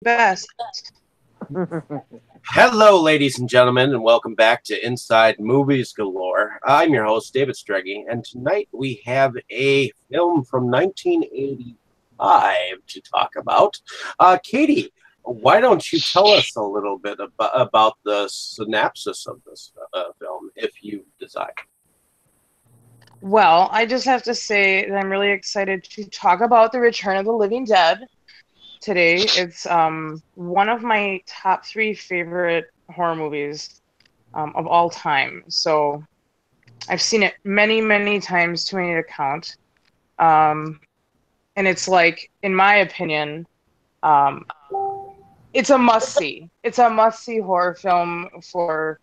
best. Hello, ladies and gentlemen, and welcome back to Inside Movies Galore. I'm your host, David Streggy, and tonight we have a film from 1985 to talk about. Katie, why don't you tell us a little bit about the synopsis of this film, if you desire? Well, I just have to say that I'm really excited to talk about The Return of the Living Dead today. It's one of my top 3 favorite horror movies of all time. So I've seen it many, many times, too many to count. And it's like, in my opinion, it's a must-see. It's a must-see horror film for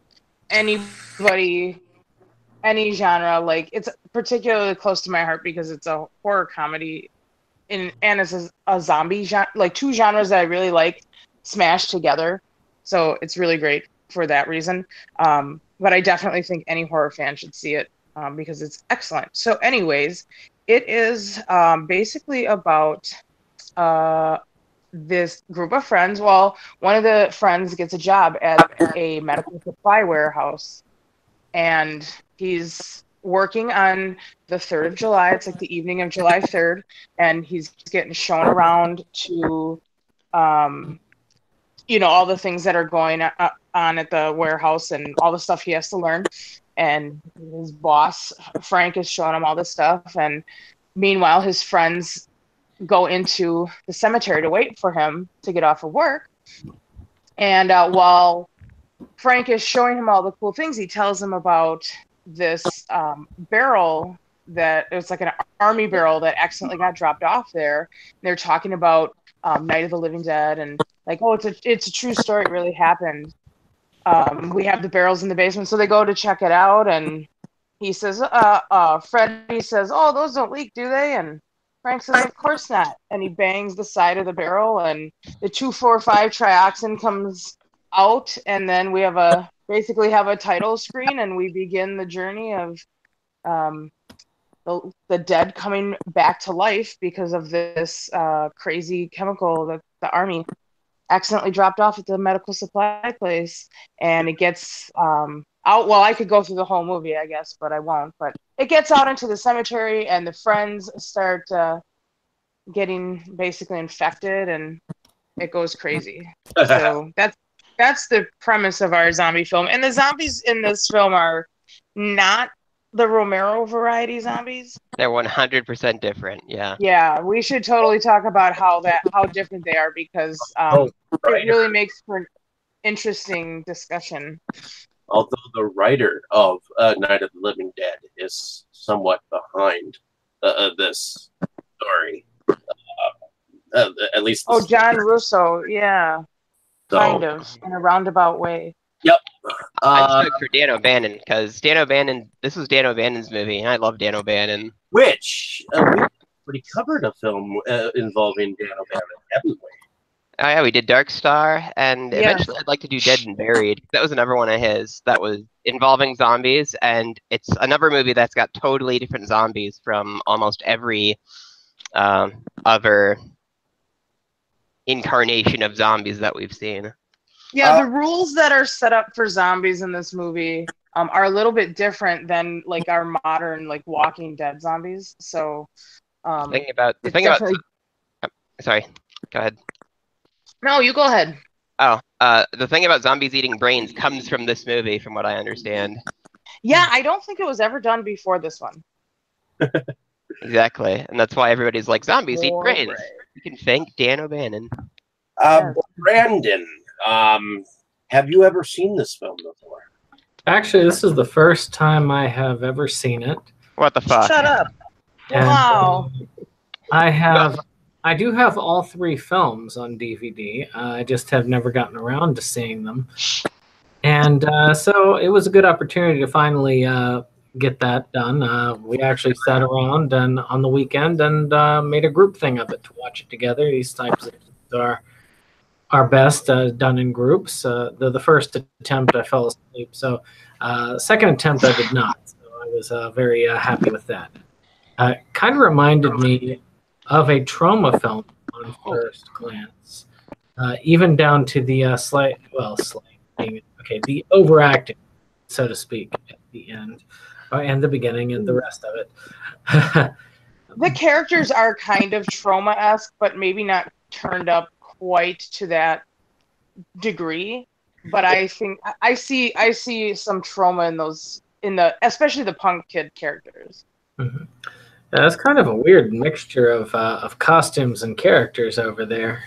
anybody, any genre. Like, it's particularly close to my heart because it's a horror comedy and it's a zombie genre, like 2 genres that I really like smashed together. So it's really great for that reason. But I definitely think any horror fan should see it because it's excellent. So anyways, it is basically about this group of friends. Well, one of the friends gets a job at a medical supply warehouse, and he's working on the 3rd of July. It's like the evening of July 3rd, and he's getting shown around to, all the things that are going on at the warehouse and all the stuff he has to learn. And his boss, Frank, is showing him all this stuff. And meanwhile, his friends go into the cemetery to wait for him to get off of work. And while Frank is showing him all the cool things, he tells him about this barrel that it was like an army barrel that accidentally got dropped off there. And they're talking about Night of the Living Dead and like, oh, it's a true story. It really happened. We have the barrels in the basement. So they go to check it out. And he says, Freddie says, oh, those don't leak, do they? And Frank says, of course not. And he bangs the side of the barrel and the 2,4,5 trioxin comes out. And then we basically have a title screen, and we begin the journey of the dead coming back to life because of this crazy chemical that the army accidentally dropped off at the medical supply place. And it gets out. Well, I could go through the whole movie, I guess, but I won't. But it gets out into the cemetery, and the friends start getting basically infected, and it goes crazy. So that's the premise of our zombie film. And the zombies in this film are not the Romero variety zombies. They're 100% different. Yeah. Yeah, we should totally talk about how different they are because it really makes for an interesting discussion. Although the writer of Night of the Living Dead is somewhat behind this story, at least. John Russo, yeah. Kind of, in a roundabout way. Yep. I took for Dan O'Bannon because this was Dan O'Bannon's movie, and I love Dan O'Bannon. Which we already covered a film involving Dan O'Bannon, haven't we? Oh yeah, we did Dark Star, and eventually I'd like to do Dead and Buried. That was another one of his that was involving zombies, and it's another movie that's got totally different zombies from almost every other incarnation of zombies that we've seen. Yeah, the rules that are set up for zombies in this movie are a little bit different than like our modern like Walking Dead zombies. So sorry, go ahead. No, you go ahead. Oh, the thing about zombies eating brains comes from this movie, from what I understand. Yeah, I don't think it was ever done before this one. Exactly, and that's why everybody's like, zombies eat brains. Right. You can thank Dan O'Bannon. Brandon, have you ever seen this film before? Actually, this is the first time I have ever seen it. What the fuck? Shut up. And, wow. I do have all 3 films on DVD. I just have never gotten around to seeing them. And so it was a good opportunity to finally get that done. We actually sat around and on the weekend and made a group thing of it to watch it together. These types of things are best done in groups. The first attempt I fell asleep, so second attempt I did not. So I was very happy with that. Kind of reminded me of a trauma film on first glance. even down to the the overacting, so to speak, at the end, and the beginning, and the rest of it. The characters are kind of trauma-esque, but maybe not turned up quite to that degree. But I think I see some trauma in those, especially the punk kid characters. Mhm. That's kind of a weird mixture of costumes and characters over there.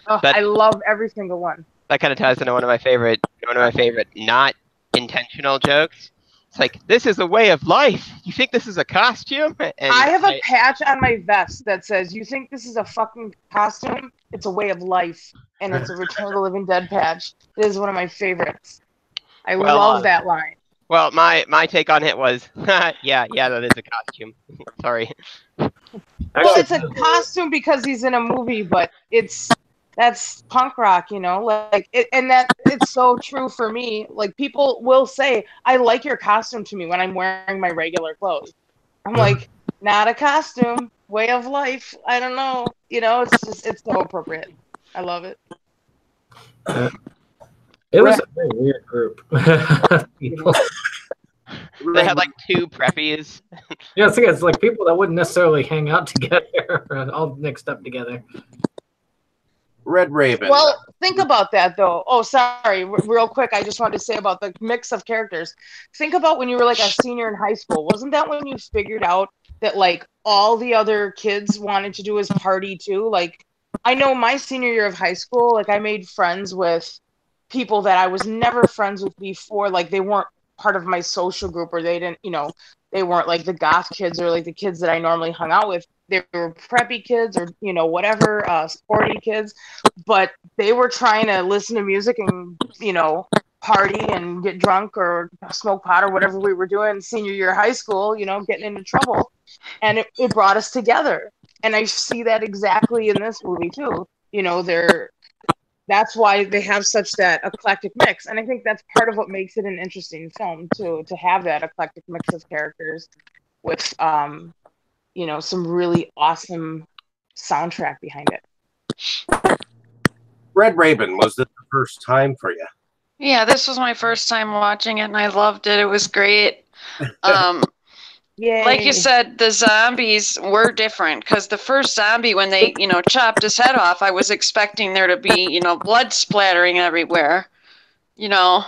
I love every single one. That kind of ties into one of my favorite not intentional jokes. It's like, this is a way of life. You think this is a costume? And I have a patch on my vest that says, "You think this is a fucking costume? It's a way of life." And it's a Return of the Living Dead patch. It is one of my favorites. I love that line. Well, my take on it was, yeah, that is a costume. Sorry. Well, it's a costume because he's in a movie, but that's punk rock, you know, and that it's so true for me. Like, people will say, "I like your costume" to me when I'm wearing my regular clothes. I'm like, not a costume, way of life. I don't know, you know. It's so appropriate. I love it. It was a very weird group of people. They had like 2 preppies. Yeah, it's like people that wouldn't necessarily hang out together, all mixed up together. Red Raven. Well, think about that, though. Oh, sorry. Real quick, I just wanted to say about the mix of characters. Think about when you were like a senior in high school. Wasn't that when you figured out that like all the other kids wanted to do was party too? Like, I know my senior year of high school, like I made friends with people that I was never friends with before. Like, they weren't part of my social group, or they didn't, you know, they weren't like the goth kids or like the kids that I normally hung out with. They were preppy kids, or, you know, whatever, sporty kids, but they were trying to listen to music and, you know, party and get drunk or smoke pot or whatever we were doing senior year of high school, you know, getting into trouble. And it brought us together. And I see that exactly in this movie too. You know, that's why they have such that eclectic mix. And I think that's part of what makes it an interesting film too, to have that eclectic mix of characters with, you know, some really awesome soundtrack behind it. Red Raven, was this the first time for you? Yeah, this was my first time watching it, and I loved it. It was great. Yay. Like you said, the zombies were different, because the first zombie, when they, you know, chopped his head off, I was expecting there to be, you know, blood splattering everywhere, you know.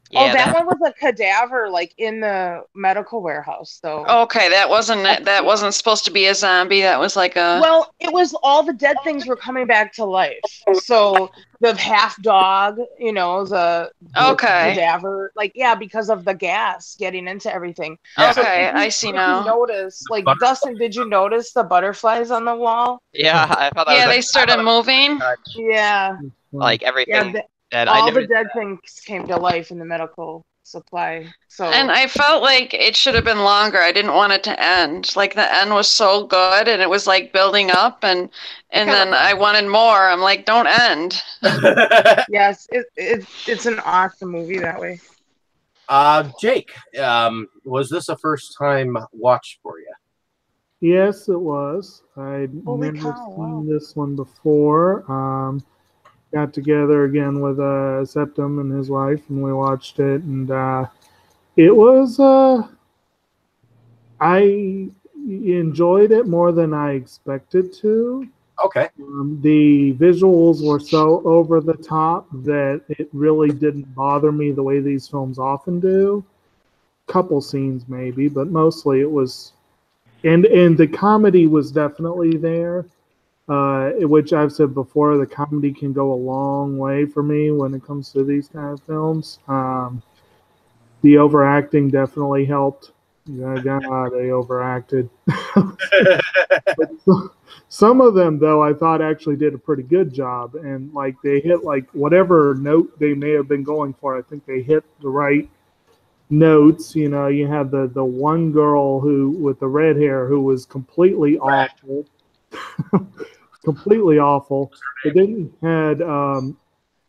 Yeah, that one was a cadaver, like in the medical warehouse, though. Okay, that wasn't supposed to be a zombie. That was like a. Well, it was all the dead things were coming back to life. So the half dog, you know, the cadaver, like, yeah, because of the gas getting into everything. Okay, so I see now. Notice, like, Dustin, did you notice the butterflies on the wall? Yeah, I thought that was. Yeah, they started moving. Yeah. Like everything. Yeah, all the dead things came to life in the medical supply. So, and I felt like it should have been longer. I didn't want it to end. Like, the end was so good, and it was like building up, and then I wanted more. I'm like, don't end. Yes, it's an awesome movie that way. Jake, was this a first time watch for you? Yes, it was. I'd never seen this one before. Got together again with Septum and his wife, and we watched it, and it was I enjoyed it more than I expected to. Okay. The visuals were so over the top that it really didn't bother me the way these films often do. Couple scenes maybe, but mostly it was, and the comedy was definitely there. Which I've said before, the comedy can go a long way for me when it comes to these kind of films. The overacting definitely helped. God, they overacted. Some of them, though, I thought actually did a pretty good job, and like they hit like whatever note they may have been going for. I think they hit the right notes. You know, you had the one girl who with the red hair who was completely awful. Completely awful. But then you had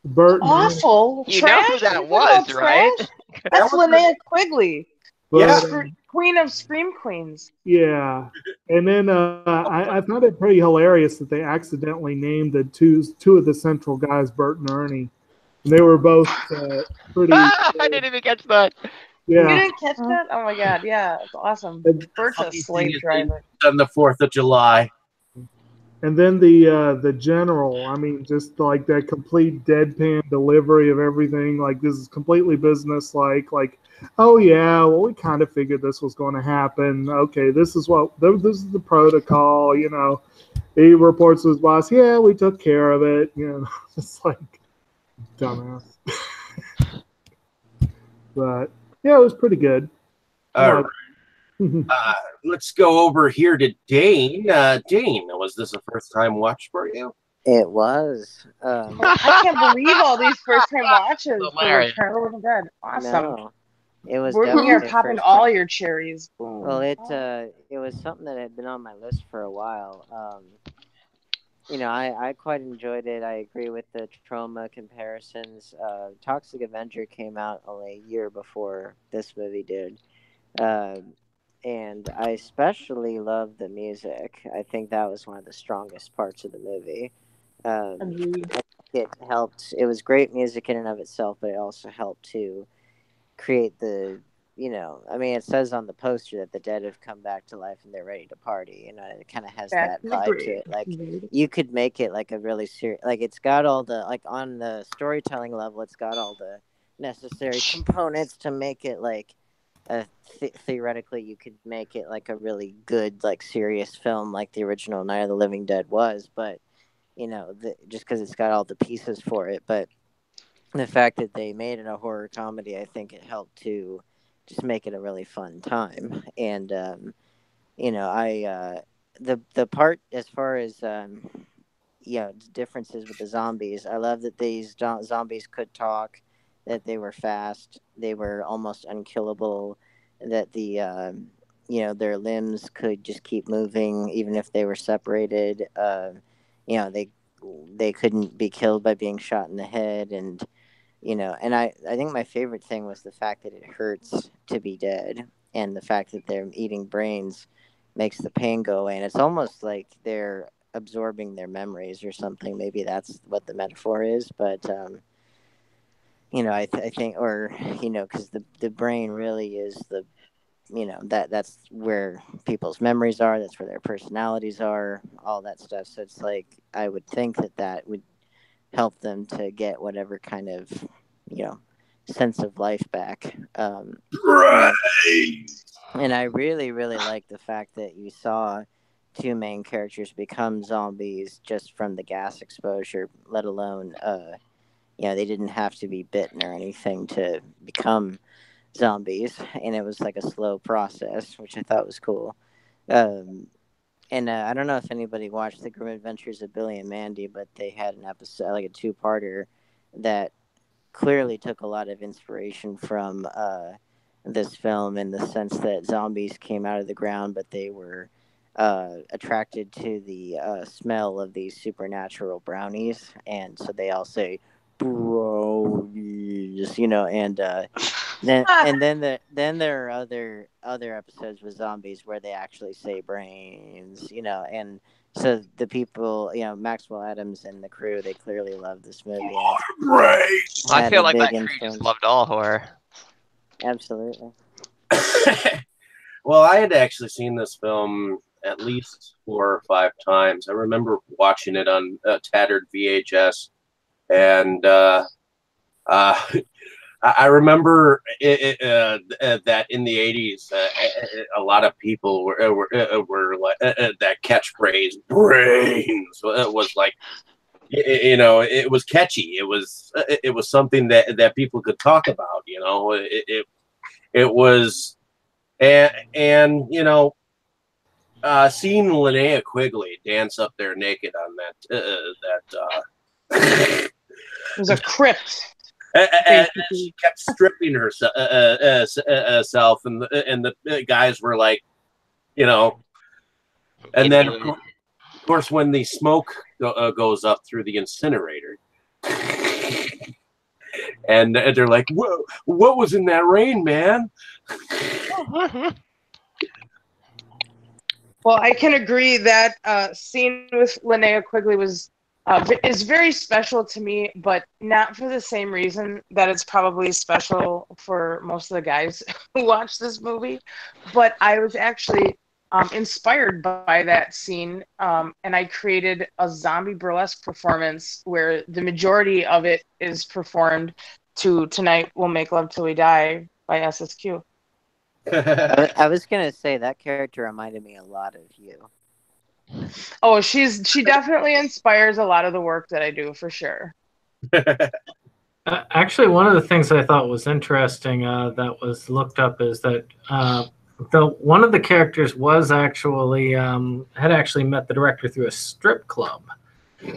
Bert. Awful. You trash? know who that was, right? That's Linnea Quigley. Yeah. Queen of Scream Queens. Yeah, and then I found it pretty hilarious that they accidentally named the two of the central guys Bert and Ernie. And they were both pretty. I didn't even catch that. You Yeah, didn't catch that? Oh my god, yeah, it's awesome. Bert's a Funny thing slave is driver. on the 4th of July. and then the general. I mean, just like that complete deadpan delivery of everything. Like this is completely business-like. Like, oh yeah, well we kind of figured this was going to happen. Okay, this is the protocol. You know, he reports to his boss. Yeah, we took care of it. You know, just like dumbass. But yeah, it was pretty good. All right. Let's go over here to Dane. Dane, was this a first-time watch for you? It was. I can't believe all these first-time watches for Hilarious. Return of the Living Dead. Awesome. No, it was We definitely are the popping first all time. your cherries. Boom. Well, it was something that had been on my list for a while. You know, I quite enjoyed it. I agree with the trauma comparisons. Toxic Avenger came out only a year before this movie did. And I especially love the music. I think that was one of the strongest parts of the movie. Agreed. It helped. It was great music in and of itself, but it also helped to create the, you know, I mean, it says on the poster that the dead have come back to life and they're ready to party. You know, it kind of has Back that to the vibe grave. to it. Like, you could make it like a really serious, like, it's got all the, like, on the storytelling level, it's got all the necessary components to make it like theoretically you could make it like a really good, like, serious film like the original Night of the Living Dead was. But you know, just because it's got all the pieces for it. But the fact that they made it a horror comedy, I think it helped to just make it a really fun time. And you know, the part as far as you know, differences with the zombies, I love that these zombies could talk, that they were fast, they were almost unkillable, that the you know, their limbs could just keep moving even if they were separated. You know, they couldn't be killed by being shot in the head. And you know, and I think my favorite thing was the fact that it hurts to be dead, and the fact that they're eating brains makes the pain go away. And it's almost like they're absorbing their memories or something. Maybe that's what the metaphor is. But you know, I think, or you know, because the brain really is the, you know, that's where people's memories are, that's where their personalities are, all that stuff. So it's like, I would think that would help them to get whatever kind of, you know, sense of life back. Right. And I really like the fact that you saw two main characters become zombies just from the gas exposure, let alone you know, they didn't have to be bitten or anything to become zombies, and it was like a slow process, which I thought was cool. And I don't know if anybody watched The Grim Adventures of Billy and Mandy, but they had an episode, like a two-parter, that clearly took a lot of inspiration from this film, in the sense that zombies came out of the ground, but they were attracted to the smell of these supernatural brownies, and so they all say brownies, you know. And then there are other episodes with zombies where they actually say brains, you know. And so the people, you know, Maxwell Adams and the crew, they clearly love this movie. Right. I feel like that crew just loved all horror. Absolutely. Well, I had actually seen this film at least 4 or 5 times. I remember watching it on a tattered VHS, and I remember that in the 80s, a lot of people were like that catchphrase "brains" was like, you know, it was catchy. It was something that people could talk about. You know, it was, and you know, seeing Linnea Quigley dance up there naked on that It was a crypt. She kept stripping herself, and the guys were like, you know, and then of course when the smoke goes up through the incinerator, And they're like, "Whoa, what was in that rain, man?" Well, I can agree that scene with Linnea Quigley is very special to me, but not for the same reason that it's probably special for most of the guys who watch this movie. But I was actually inspired by that scene, and I created a zombie burlesque performance where the majority of it is performed to "Tonight We'll Make Love Till We Die" by SSQ. I was gonna say that character reminded me a lot of you. Oh, she definitely inspires a lot of the work that I do, for sure. Actually, one of the things I thought was interesting that was looked up is that one of the characters was actually had actually met the director through a strip club,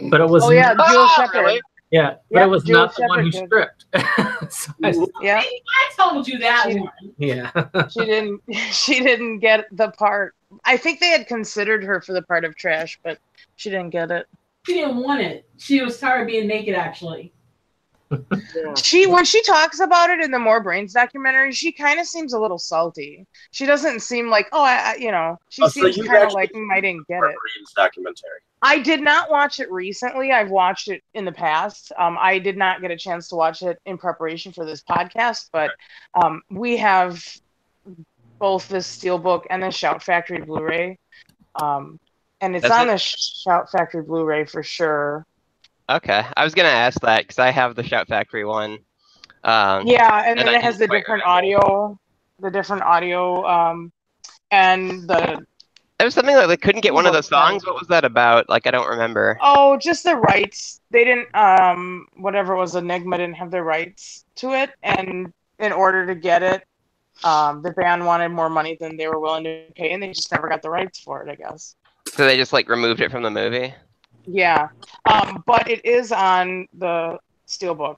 but it was Jewel Shepard. Really? Yeah, but it was Jewel not the one who Shepard stripped. So Yeah, I told you that one. yeah. she didn't get the part. I think they had considered her for the part of Trash, but she didn't get it. She didn't want it. She was tired of being naked, actually. When she talks about it in the More Brains documentary, she kind of seems a little salty. She doesn't seem like, she seems kind of like, I didn't get it. Brains documentary. I did not watch it recently. I've watched it in the past. I did not get a chance to watch it in preparation for this podcast, but we have both the Steelbook and the Shout Factory Blu-ray. And it's on the Shout Factory Blu-ray for sure. Okay, I was gonna ask that because I have the Shout Factory one. And then it has the different audio, and the. There was something like they couldn't get one of the songs. What was that about? Like, I don't remember. Oh, just the rights. They didn't. Whatever it was, Enigma didn't have the rights to it, and in order to get it, the band wanted more money than they were willing to pay, and they just never got the rights for it, I guess. So they just like removed it from the movie. Yeah, but it is on the Steelbook.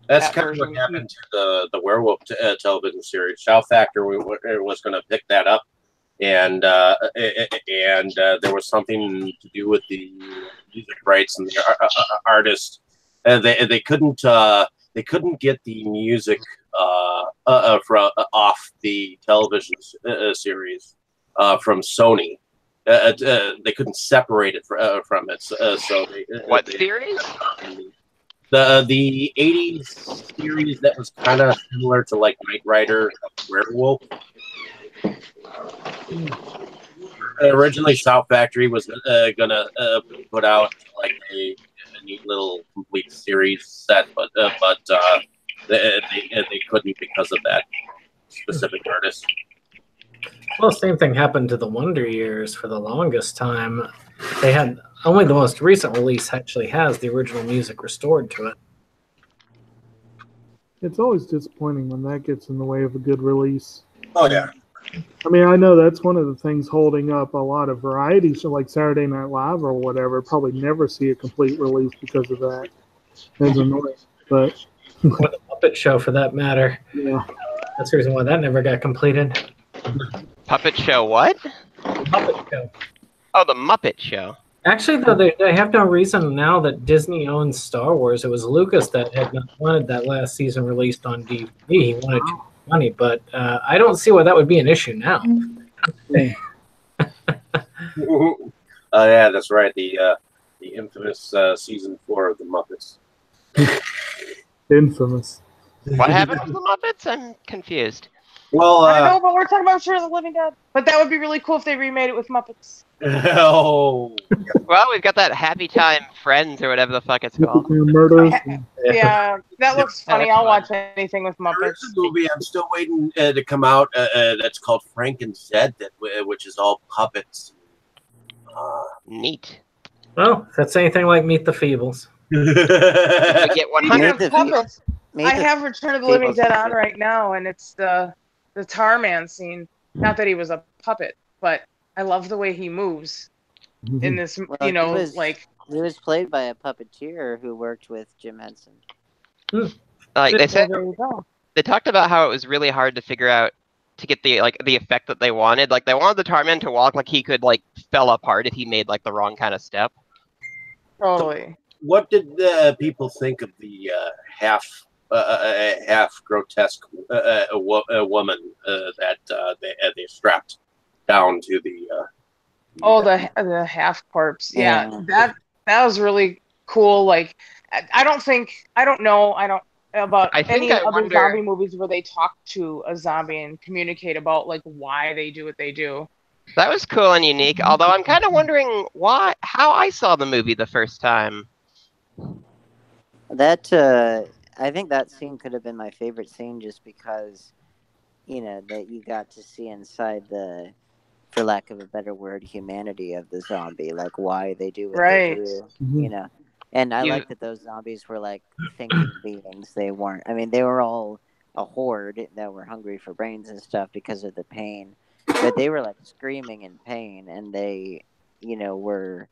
That's kind of what happened to the werewolf television series. Shout Factory was going to pick that up, and there was something to do with the music rights and the artist. They couldn't get the music off the television series from Sony. They couldn't separate it from it. So what series? The 80s series that was kind of similar to like Knight Rider, Werewolf. Originally, Shout Factory was gonna put out like a neat little complete series set, but they couldn't because of that specific artist. Well, same thing happened to the Wonder Years for the longest time. They had only the most recent release actually has the original music restored to it. It's always disappointing when that gets in the way of a good release. Oh yeah. I mean, I know that's one of the things holding up a lot of variety shows like Saturday Night Live or whatever. Probably never see a complete release because of that. It's annoying, but or the Muppet Show, for that matter. Yeah, that's the reason why that never got completed. Puppet Show what? Muppet Show. Oh, the Muppet Show. Actually, though, they have no reason now that Disney owns Star Wars. It was Lucas that had not wanted that last season released on DVD. He wanted too much money, but I don't see why that would be an issue now. Yeah, that's right. The infamous season 4 of the Muppets. infamous. What happened with the Muppets? I'm confused. Well, I don't know, but we're talking about Shaun of the Living Dead. But that would be really cool if they remade it with Muppets. Oh. Well, we've got that Happy Time Friends or whatever the fuck it's called. Murders. Yeah, that looks funny. I'll watch anything with Muppets. There's a movie I'm still waiting to come out that's called Frank and Zed, which is all puppets. Neat. Well, if that's anything like Meet the Feebles. We get 100 puppets. I the have Return of the Living Feebles Dead is on good. right now, and it's the Tar Man scene. Not that he was a puppet, but I love the way he moves in this. Well, You know, he was- like He was played by a puppeteer who worked with Jim Henson. Like they well, said, there you go. they talked about how it was really hard to figure out to get the effect that they wanted. Like they wanted the Tarman to walk like he could like fell apart if he made like the wrong kind of step. Totally. What did people think of the half half grotesque woman that they strapped down to the. The half corpse. Yeah, Yeah. that was really cool. Like, I don't know about I think any I other wonder. zombie movies where they talk to a zombie and communicate about like why they do what they do. That was cool and unique. Although I'm kind of wondering how I saw the movie the first time. That I think that scene could have been my favorite scene, just because that you got to see inside the, for lack of a better word, humanity of the zombie, like why they do what they Right. do, Mhm. And I You- like that those zombies were like thinking beings. They weren't. I mean, they were all a horde that were hungry for brains and stuff because of the pain, but they were like screaming in pain, and were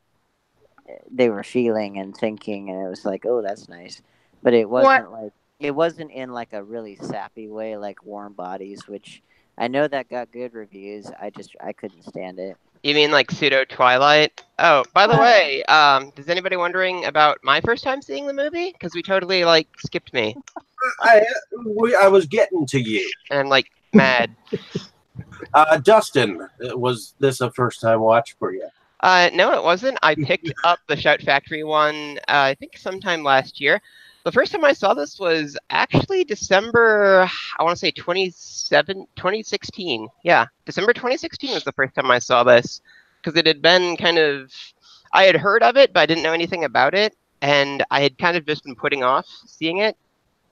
they were feeling and thinking, and it was like, oh, that's nice. But it wasn't in like a really sappy way like Warm Bodies, which I know that got good reviews. I couldn't stand it. You mean like pseudo Twilight? Oh, by the way, is anybody wondering about my first time seeing the movie? Because we totally like skipped me, I was getting to you, and I'm like mad. Dustin. Was this a first time watch for you? No, it wasn't. I picked up the Shout Factory one, I think sometime last year. The first time I saw this was actually December, I want to say 2016. Yeah, December 2016 was the first time I saw this, because it had been I had heard of it, but I didn't know anything about it, and I had kind of just been putting off seeing it.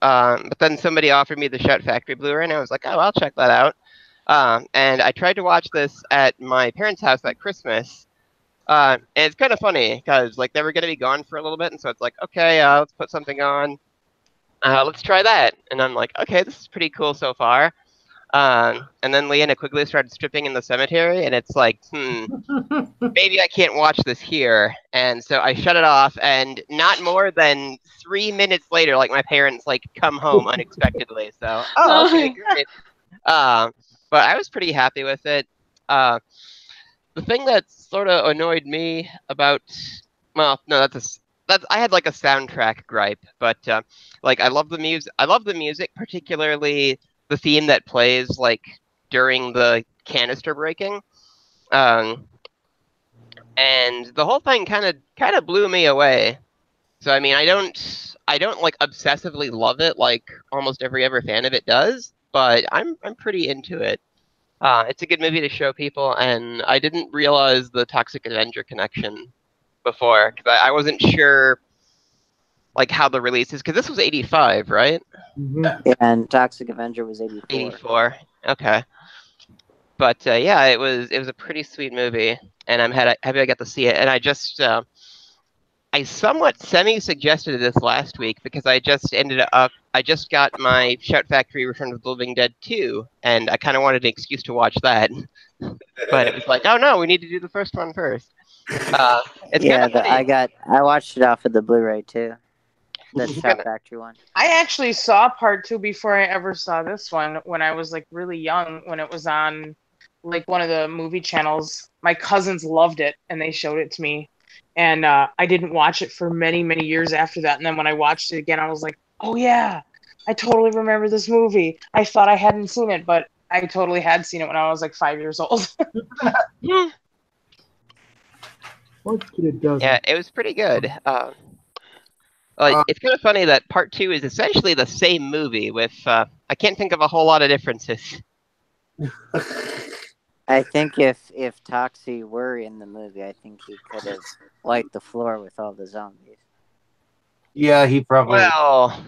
But then somebody offered me the Shout Factory Blu-ray, and I was like, oh, I'll check that out. And I tried to watch this at my parents' house at Christmas. And it's kind of funny because like they were going to be gone for a little bit, and so it's like, okay, let's put something on. Let's try that. And I'm like, okay, this is pretty cool so far. And then Leanna quickly started stripping in the cemetery, and it's like, maybe I can't watch this here. And so I shut it off, and not more than 3 minutes later, like my parents like come home unexpectedly. So, oh, okay, great. But I was pretty happy with it. The thing that sort of annoyed me about, well, no, that's I had like a soundtrack gripe, but like I love the music. I love the music, particularly the theme that plays like during the canister breaking, and the whole thing kind of blew me away. So I mean, I don't like obsessively love it like almost every other fan of it does, but I'm pretty into it. It's a good movie to show people, and I didn't realize the Toxic Avenger connection before, because I wasn't sure like how the release is, because this was 85, right? And Toxic Avenger was 84. 84. Okay. But yeah, it was a pretty sweet movie, and I'm happy I got to see it. And I somewhat semi-suggested this last week because I just got my Shout Factory Return of the Living Dead 2, and I kind of wanted an excuse to watch that. But it was like, oh no, we need to do the first one first. It's Yeah, kind of funny. I watched it off of the Blu-ray too. The Shout Factory one. I actually saw part 2 before I ever saw this one when I was like really young, when it was on like one of the movie channels. My cousins loved it and they showed it to me. And I didn't watch it for many, many years after that. And then when I watched it again, I was like, oh yeah, I totally remember this movie. I thought I hadn't seen it, but I totally had seen it when I was like 5 years old. Yeah. What kid doesn't? Yeah, it was pretty good. It's kind of funny that part 2 is essentially the same movie with, I can't think of a whole lot of differences. I think if Toxie were in the movie, I think he could have wiped the floor with all the zombies. Yeah, he probably. Well,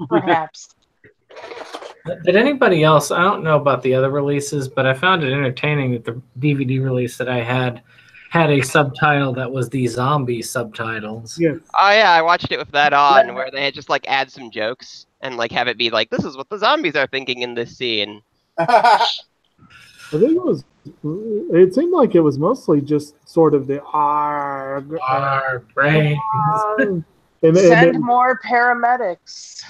Perhaps. Did anybody else? I don't know about the other releases, but I found it entertaining that the DVD release that I had a subtitle that was the zombie subtitles. Yes. oh yeah, I watched it with that on, where they had just like add some jokes and like have it be like, this is what the zombies are thinking in this scene. I think it seemed like it was mostly just sort of the Our brains. and Send then, more paramedics.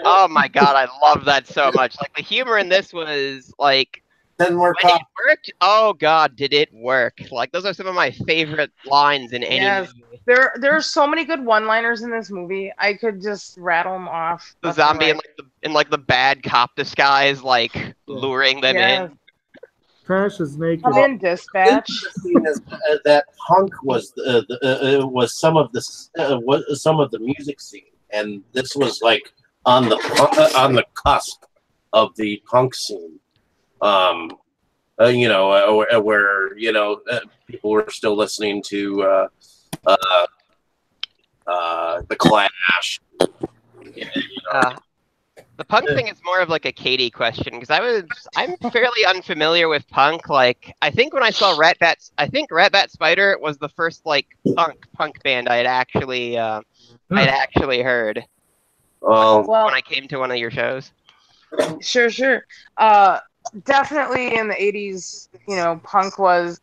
Oh my god, I love that so much. Like the humor in this was like 10 more When it cops. worked, oh god, did it work? Like those are some of my favorite lines in any Yes. movie. There are so many good one-liners in this movie. I could just rattle them off. The left and zombie right. in like the bad cop disguise, like luring them Yes. in. Trash is naked. Come in, dispatch. Interesting is that punk was some of the music scene, and this was like on the cusp of the punk scene. Where people were still listening to the Clash. The punk thing is more of like a Katie question because I'm fairly unfamiliar with punk. Like I think when I saw I think Rat Bat Spider was the first like punk band I had actually heard. Well, When I came to one of your shows. Sure. Definitely in the 80s, punk was,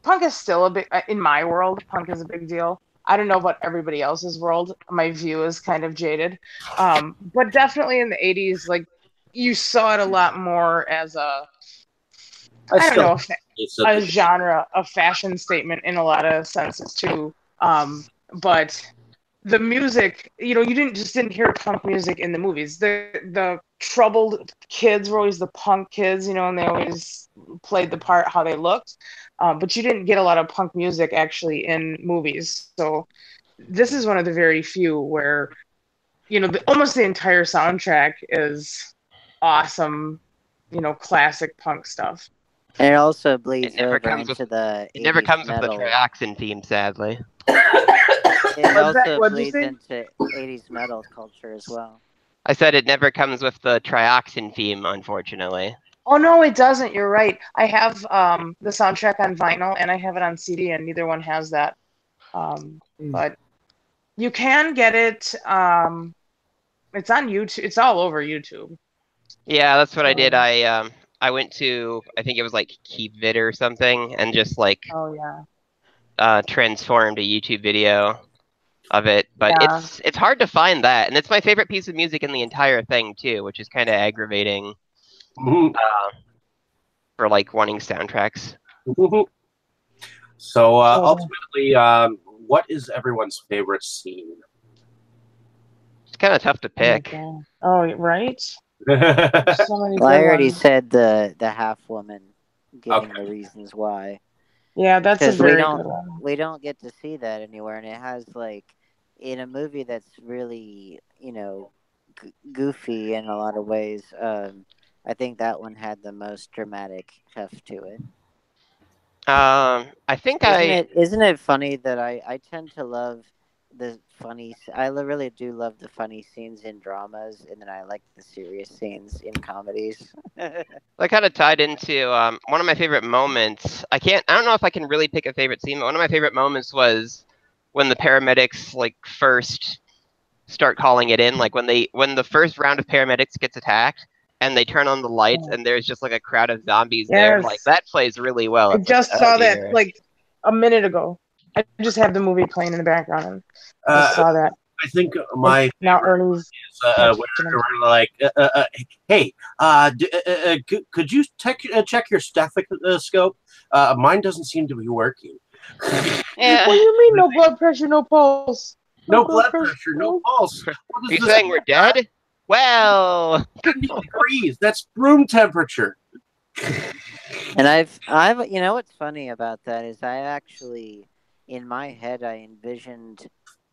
punk is still a big, in my world, punk is a big deal. I don't know about everybody else's world. My view is kind of jaded. But definitely in the 80s, like, you saw it a lot more as a genre, a fashion statement in a lot of senses too. But the music, you didn't hear punk music in the movies. The troubled kids were always the punk kids, and they always played the part how they looked. But you didn't get a lot of punk music actually in movies. So this is one of the very few where, almost the entire soundtrack is awesome, classic punk stuff. And it also bleeds never over comes into the It never 80s comes metal. with the trioxin theme, sadly. It also What'd you bleeds say? into 80s metal culture as well. I said it never comes with the trioxin theme, unfortunately. Oh no, it doesn't. You're right. I have the soundtrack on vinyl and I have it on CD, and neither one has that. But you can get it. It's on YouTube. It's all over YouTube. Yeah, that's what I did. I went to, I think it was like Keep Vid or something, and just like Oh yeah. transformed a YouTube video of it. But Yeah. it's hard to find that, and it's my favorite piece of music in the entire thing too, which is kind of aggravating for like wanting soundtracks. So ultimately, what is everyone's favorite scene? It's kind of tough to pick. Oh, right. So many Well, I good already ones. said the half woman giving the reasons why. Yeah, that's a Because very good one. we don't get to see that anywhere, and it has like in a movie that's really goofy in a lot of ways. I think that one had the most dramatic heft to it. I think Isn't it funny that I tend to love the funny. I really do love the funny scenes in dramas, and then I like the serious scenes in comedies. that kind of tied into one of my favorite moments. I don't know if I can really pick a favorite scene, but one of my favorite moments was when the paramedics like first start calling it in, like when the first round of paramedics gets attacked and they turn on the lights and there's just like a crowd of zombies there. Like that plays really well. I It's just like, saw oh, that dear. like a minute ago. I just have the movie playing in the background and I saw that. I think my now Ernie's is where we're like, hey, could you check your stethoscope? Mine doesn't seem to be working. Yeah. What do you mean, no blood pressure, no pulse? No blood pressure, no pulse. Are you saying we're dead? Well, 50 degrees. That's room temperature. And I've what's funny about that is I actually in my head I envisioned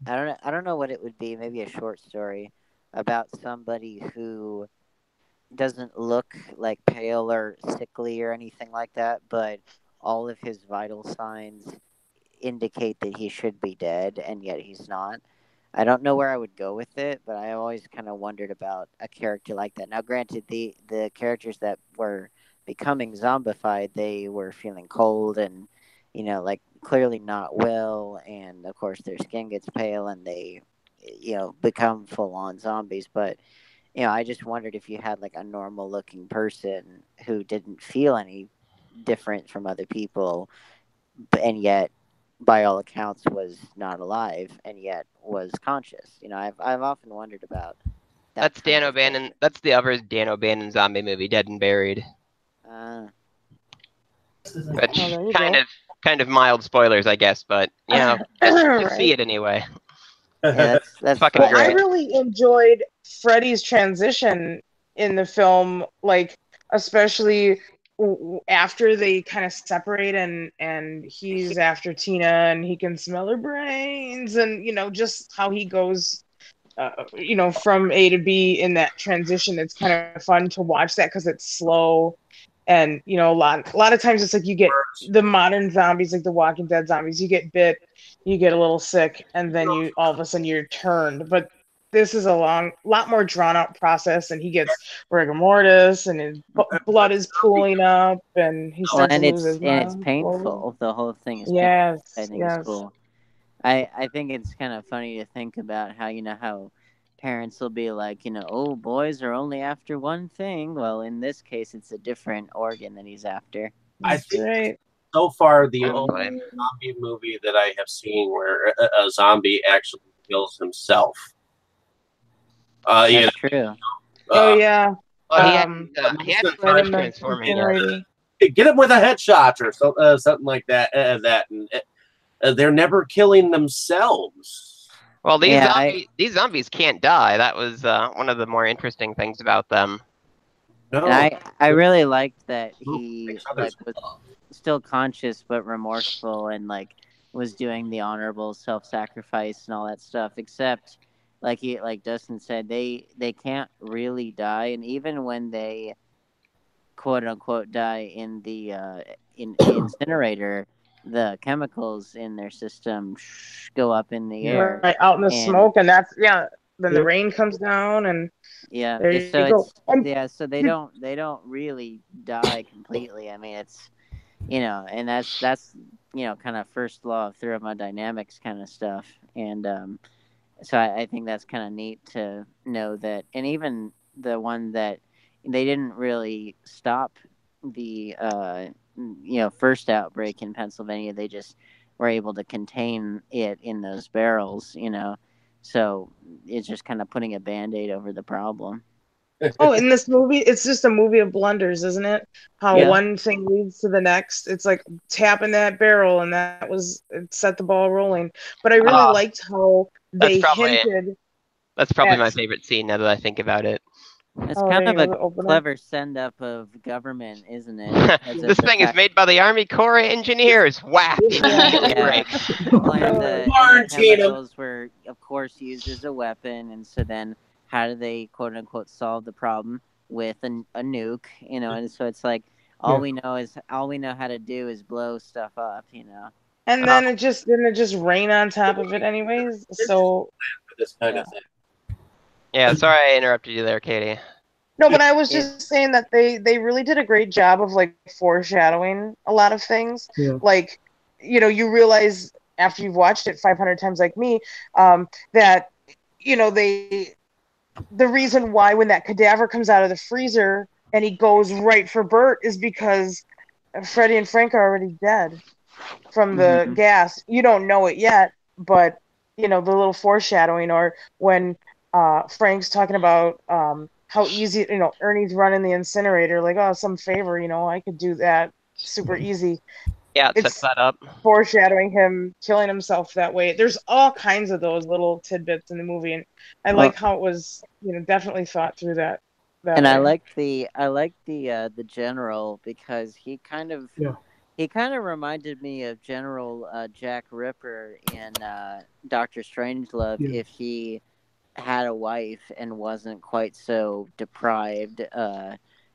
I don't know what it would be, maybe a short story about somebody who doesn't look like pale or sickly or anything like that, but all of his vital signs indicate that he should be dead and yet he's not. I don't know where I would go with it, but I always kind of wondered about a character like that. Now, granted, the characters that were becoming zombified, they were feeling cold and, like clearly not well. And of course, their skin gets pale and they, become full on zombies. But, I just wondered if you had like a normal looking person who didn't feel any different from other people, and yet by all accounts was not alive and yet was conscious. I've often wondered about that. That's Dan O'Bannon. That's the other Dan O'Bannon zombie movie, Dead and Buried. Which Oh, there you kind of mild spoilers, I guess, but just see it anyway. Yeah, that's Fucking Well, I great. really enjoyed Freddie's transition in the film, like especially after they kind of separate and he's after Tina and he can smell her brains and just how he goes from A to B in that transition. It's kind of fun to watch that because it's slow and a lot of times it's like you get the modern zombies like the Walking Dead zombies, you get bit, you get a little sick, and then you all of a sudden you're turned. But this is a lot more drawn out process, and he gets rigor mortis and his blood is pooling up and he starts to lose his it's mind slowly. painful. The whole thing is painful. Yes, I think is yes. cool. I think it's kind of funny to think about how how parents will be like, oh, boys are only after one thing. Well, in this case, it's a different organ that he's after. I That's think right. so far the That's only fine. zombie movie that I have seen where a zombie actually kills himself. That's true. Oh yeah. Well, he Right hadn't Right finished in the transforming yet. incinerator. get him with a headshot or something like that. They're never killing themselves. Well, Yeah, these zombies can't die. That was one of the more interesting things about them. No, and I really liked that he makes others was still conscious but remorseful and was doing the honorable self-sacrifice and all that stuff, except like Dustin said, they can't really die, and even when they quote unquote die in the in the incinerator, the chemicals in their system go up in the air. Right out in the And smoke, and then the rain comes down, and yeah, there so you go. so they don't really die completely. I mean, it's and that's kind of first law of thermodynamics kind of stuff. And so I think that's kind of neat to know that. And even the one that they didn't really stop the first outbreak in Pennsylvania, they just were able to contain it in those barrels. So it's just kind of putting a band-aid over the problem. Oh, in this movie, it's just a movie of blunders, isn't it? How Yeah. one thing leads to the next. It's like tapping that barrel, and it set the ball rolling. But I really liked how That's they probably hinted. my at- favorite scene now that I think about it. It's Oh, kind there of you go, a the opener. clever send-up of government, isn't it? Because of This the thing is fact- made by the Army Corps of Engineers. Whap! Yeah. Breaks. Well, and the Quarantine 'em. chemicals were, of course, used as a weapon, and so then how do they quote unquote solve the problem with a nuke? And so it's like all we know how to do is blow stuff up. And then it just didn't it just rain on top of it anyways. So For this kind of thing. Yeah, sorry I interrupted you there, Katie. no, but I was just saying that they really did a great job of foreshadowing a lot of things. Yeah. You realize after you've watched it 500 times like me, that the reason why when that cadaver comes out of the freezer and he goes right for Bert is because Freddie and Frank are already dead from the gas. You don't know it yet, but the little foreshadowing, or when Frank's talking about how easy, Ernie's running the incinerator, like, oh, some favor, I could do that super easy. Yeah, it sets It's that up. foreshadowing him killing himself that way. There's all kinds of those little tidbits in the movie, and I like how it was, definitely thought through that And way. I like the general because he kind of reminded me of General Jack Ripper in Doctor Strangelove if he had a wife and wasn't quite so deprived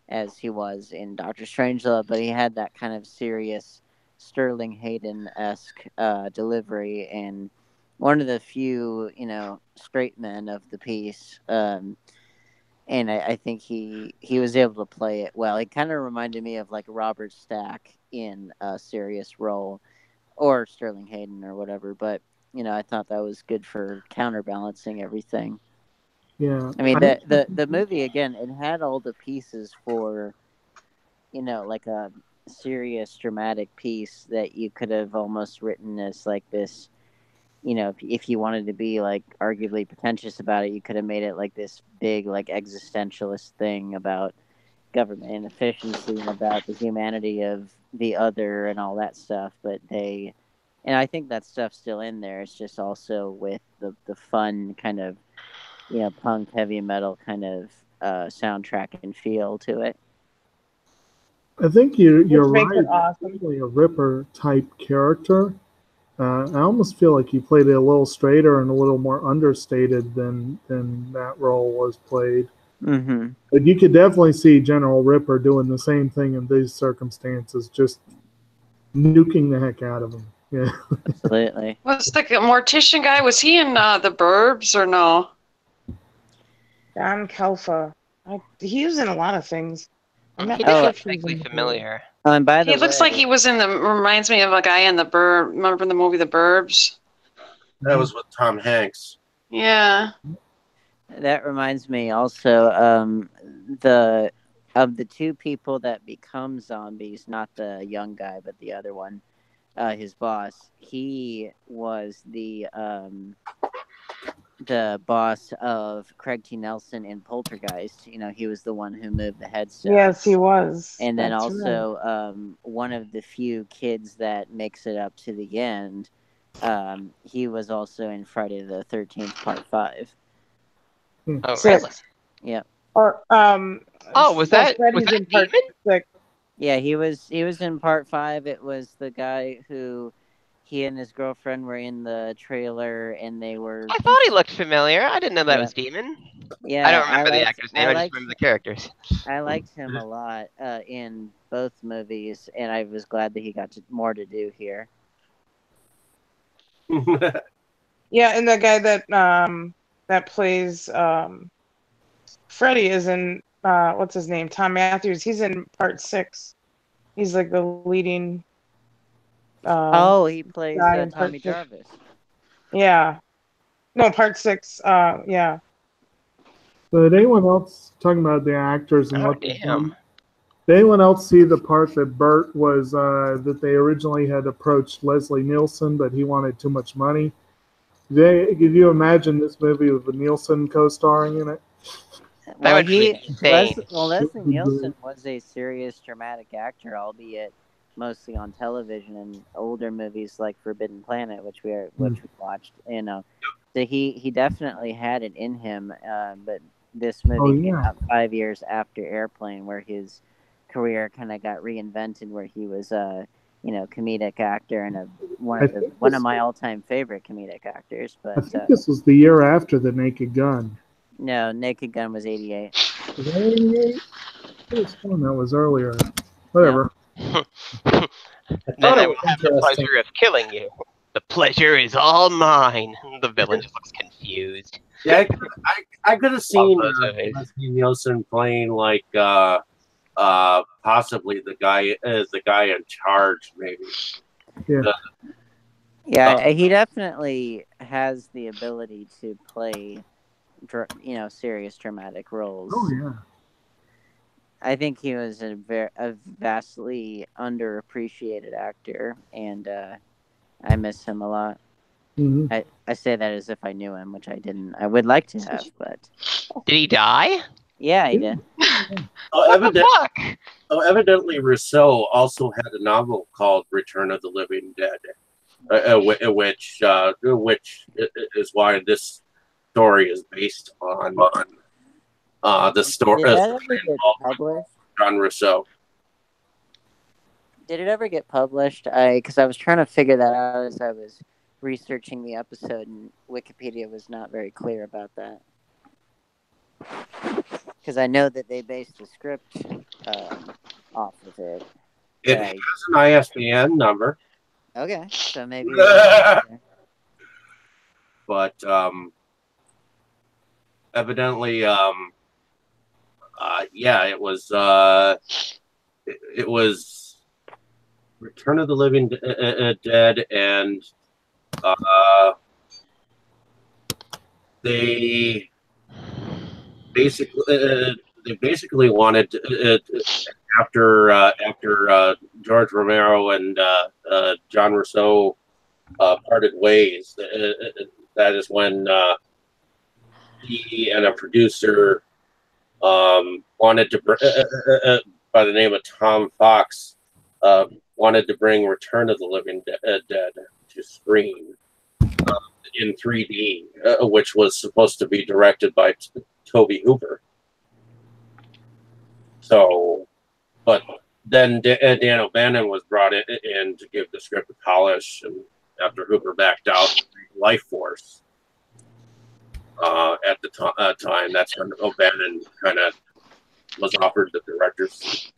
as he was in Doctor Strangelove, but he had that kind of serious Sterling Hayden-esque delivery, and one of the few straight men of the piece. And I think he was able to play it well. He kind of reminded me of Robert Stack in a serious role, or Sterling Hayden or whatever. But I thought that was good for counterbalancing everything. Yeah. I mean, the movie again, it had all the pieces for a serious dramatic piece that you could have almost written as this. If you wanted to be arguably pretentious about it, you could have made it this big existentialist thing about government inefficiency and about the humanity of the other and all that stuff. But and I think that stuff's still in there. It's just also with the fun kind of, punk heavy metal kind of soundtrack and feel to it. I think you're makes right. it awesome. Definitely a Ripper type character. I almost feel like he played it a little straighter and a little more understated than that role was played. Mm-hmm. But you could definitely see General Ripper doing the same thing in these circumstances, just nuking the heck out of him. Yeah. Absolutely. Was the mortician guy, was he in The Burbs or no? Don Kelfa. He was in a lot of things. I'm not He sure did if look he was vaguely in familiar. Oh, and by the He looks like he was reminds me of a guy in The Burb. Remember the movie The Burbs? That was with Tom Hanks. Yeah. That reminds me also, of the two people that become zombies, not the young guy, but the other one, his boss. He was the boss of Craig T. Nelson in Poltergeist. He was the one who moved the headstones. Yes, he was. And then That's also right. one of the few kids that makes it up to the end. He was also in Friday the 13th Part 5. Oh, Six. really? Yeah. Or Was that Freddy's in part Demon? 6. Yeah, he was in Part 5. It was the guy who he and his girlfriend were in the trailer, and they were. I thought he looked familiar. I didn't know that Yeah. was Demon. Yeah, I don't remember the actor's name. I just remember the characters. I liked him a lot in both movies, and I was glad that he got more to do here. Yeah, and the guy that plays Freddy is in what's his name? Tom Matthews. He's in part 6. He's like the leading he plays guy in Tommy part 6. Jarvis. Yeah. No, part 6. Yeah. So did anyone else, talking about the actors and what they've Damn. done, did anyone else see the part that Bert was that they originally had approached Leslie Nielsen, but he wanted too much money? Could you imagine this movie with Nielsen co-starring in it? Well, would be insane. Leslie Nielsen was a serious dramatic actor, albeit mostly on television and older movies like Forbidden Planet, which we watched. So he definitely had it in him. But this movie came out 5 years after Airplane, where his career kind of got reinvented, where he was comedic actor and one of my all-time favorite comedic actors. But I think this was the year after The Naked Gun. No, Naked Gun was 88. Was that 88? I was fun. That was earlier. Whatever. Then I will have the pleasure of killing you. The pleasure is all mine. The villain just looks confused. Yeah, I could have seen Leslie Nielsen playing like possibly the guy in charge, maybe. Yeah, he definitely has the ability to play, serious dramatic roles. Oh yeah. I think he was a vastly underappreciated actor, and I miss him a lot. Mm-hmm. I say that as if I knew him, which I didn't. I would like to have, but did he die? Yeah, he did. Evidently, Rousseau also had a novel called Return of the Living Dead, which is why this story is based on the story Did that ever get published? John Rousseau. Did it ever get published? Because I was trying to figure that out as I was researching the episode, and Wikipedia was not very clear about that. Because I know that they based the script off of it. It has an ISBN number. Okay, so maybe. But evidently, it was Return of the Living Dead, and they basically wanted after George Romero and John Rousseau parted ways. That is when he and a producer wanted to by the name of Tom Fox, wanted to bring Return of the Living Dead to screen in 3D, which was supposed to be directed by Toby Hooper. So, but then Dan O'Bannon was brought in to give the script a polish, and after Hooper backed out, Life Force at the time, that's when O'Bannon kind of was offered the director's.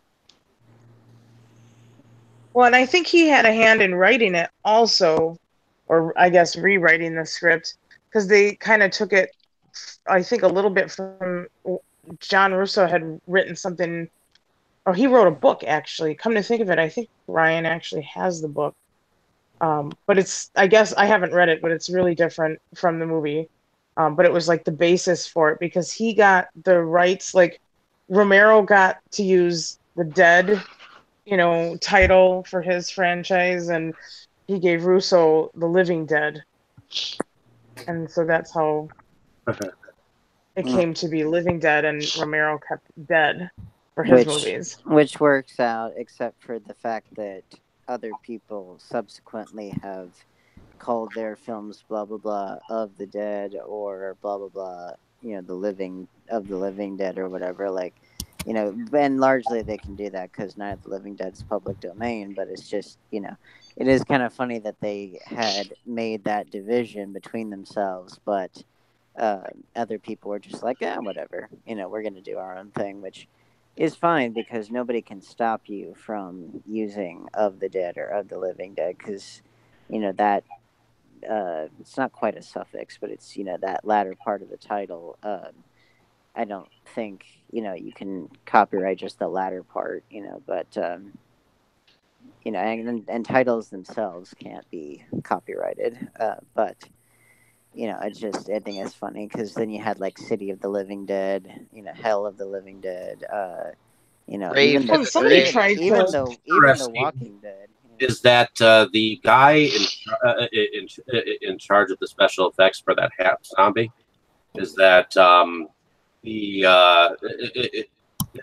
Well, and I think he had a hand in writing it also, or I guess rewriting the script, because they kind of took it, I think, a little bit from John Russo had written something, or he wrote a book actually. Come to think of it, I think Ryan actually has the book. But it's, I guess I haven't read it, but it's really different from the movie. But it was like the basis for it because he got the rights, like Romero got to use the Dead, title for his franchise, and he gave Russo the Living Dead. And so that's how it came to be Living Dead, and Romero kept Dead for his movies. Which works out, except for the fact that other people subsequently have called their films blah blah blah of the Dead or blah blah blah, the Living Dead or whatever. Like, and largely they can do that because Night of the Living Dead is public domain. But it's just, it is kind of funny that they had made that division between themselves, but other people were just like, whatever, we're gonna do our own thing, which is fine because nobody can stop you from using Of the Dead or Of the Living Dead because, that it's not quite a suffix, but it's, that latter part of the title. I don't think, you can copyright just the latter part, but, and titles themselves can't be copyrighted. But, I think it's funny because then you had like City of the Living Dead, Hell of the Living Dead, even the Walking Dead. Is that the guy in charge of the special effects for that zombie? Is that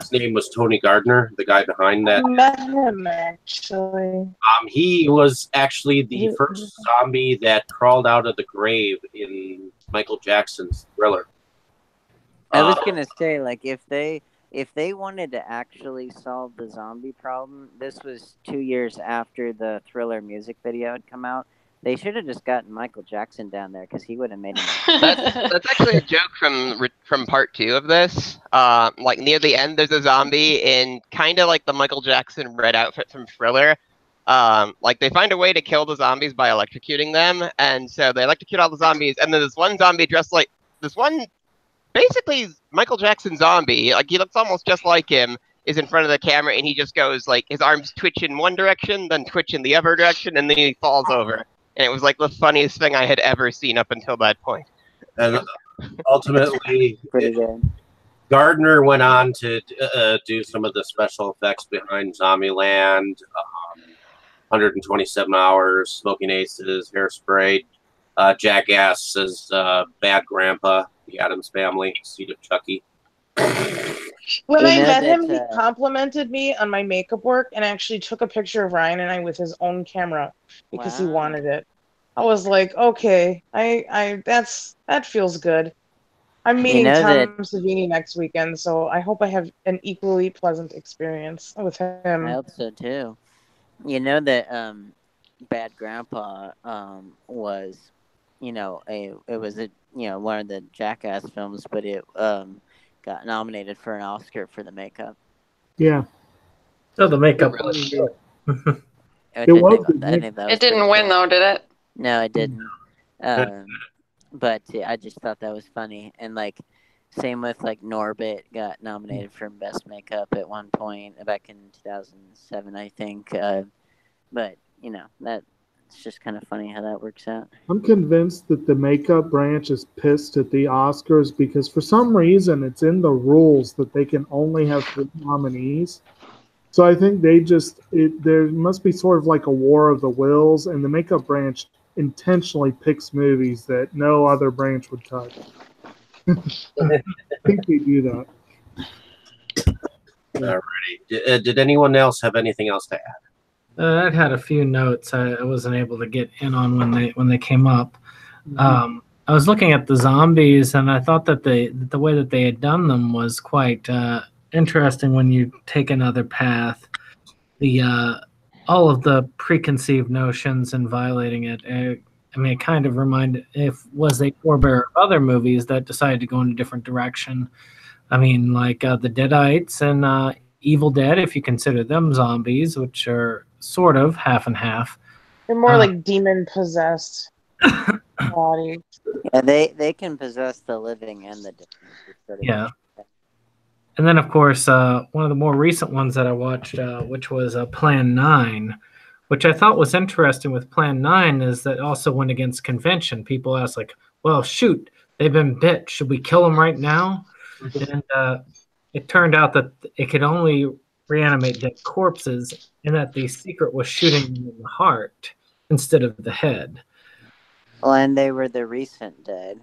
his name was Tony Gardner, the guy behind that? I met him actually. He was actually the first zombie that crawled out of the grave in Michael Jackson's Thriller. I was gonna say, like, if they wanted to actually solve the zombie problem, this was 2 years after the Thriller music video had come out. They should have just gotten Michael Jackson down there because he would have made him. That's actually a joke from part 2 of this. Like near the end, there's a zombie in kind of like the Michael Jackson red outfit from Thriller. Like they find a way to kill the zombies by electrocuting them, and so they electrocute all the zombies, and then this one zombie dressed like this one, basically Michael Jackson zombie, like he looks almost just like him, is in front of the camera, and he just goes like his arms twitch in one direction, then twitch in the other direction, and then he falls over. And it was like the funniest thing I had ever seen up until that point. And ultimately, Gardner went on to do some of the special effects behind Zombieland, 127 Hours, Smoking Aces, Hairspray, Jackass's Bad Grandpa, The Addams Family, Seed of Chucky. When I met him, he complimented me on my makeup work and actually took a picture of Ryan and I with his own camera because he wanted it. I was like, okay, that feels good. I'm meeting Tom Savini next weekend, so I hope I have an equally pleasant experience with him. I hope so too. You know that Bad Grandpa was, it was one of the Jackass films, but it got nominated for an Oscar for the makeup. Yeah. Oh, the makeup. It didn't win though, did it? No, it didn't. But I just thought that was funny, and like, same with like Norbit got nominated for best makeup at one point back in 2007, I think. But that's just kind of funny how that works out. I'm convinced that the makeup branch is pissed at the Oscars because for some reason it's in the rules that they can only have 3 nominees. So I think there must be sort of like a war of the wills, and the makeup branch intentionally picks movies that no other branch would touch. I think they do that. Alrighty. Did anyone else have anything else to add? I'd had a few notes I wasn't able to get in on when they came up. I was looking at the zombies, and I thought that the way that they had done them was quite interesting. When you take another path, the all of the preconceived notions and violating it. I mean, it kind of reminded was a forebear of other movies that decided to go in a different direction. I mean, like the Deadites and Evil Dead, if you consider them zombies, which are sort of half and half. They're more like demon possessed bodies. Yeah, they can possess the living and the dead. Yeah. And then, of course, one of the more recent ones that I watched, which was Plan 9, which I thought was interesting with Plan 9, is that also went against convention. People ask, like, well, shoot, they've been bit. Should we kill them right now? And it turned out that it could only reanimate dead corpses, and that the secret was shooting them in the heart instead of the head. Well, and they were the recent dead.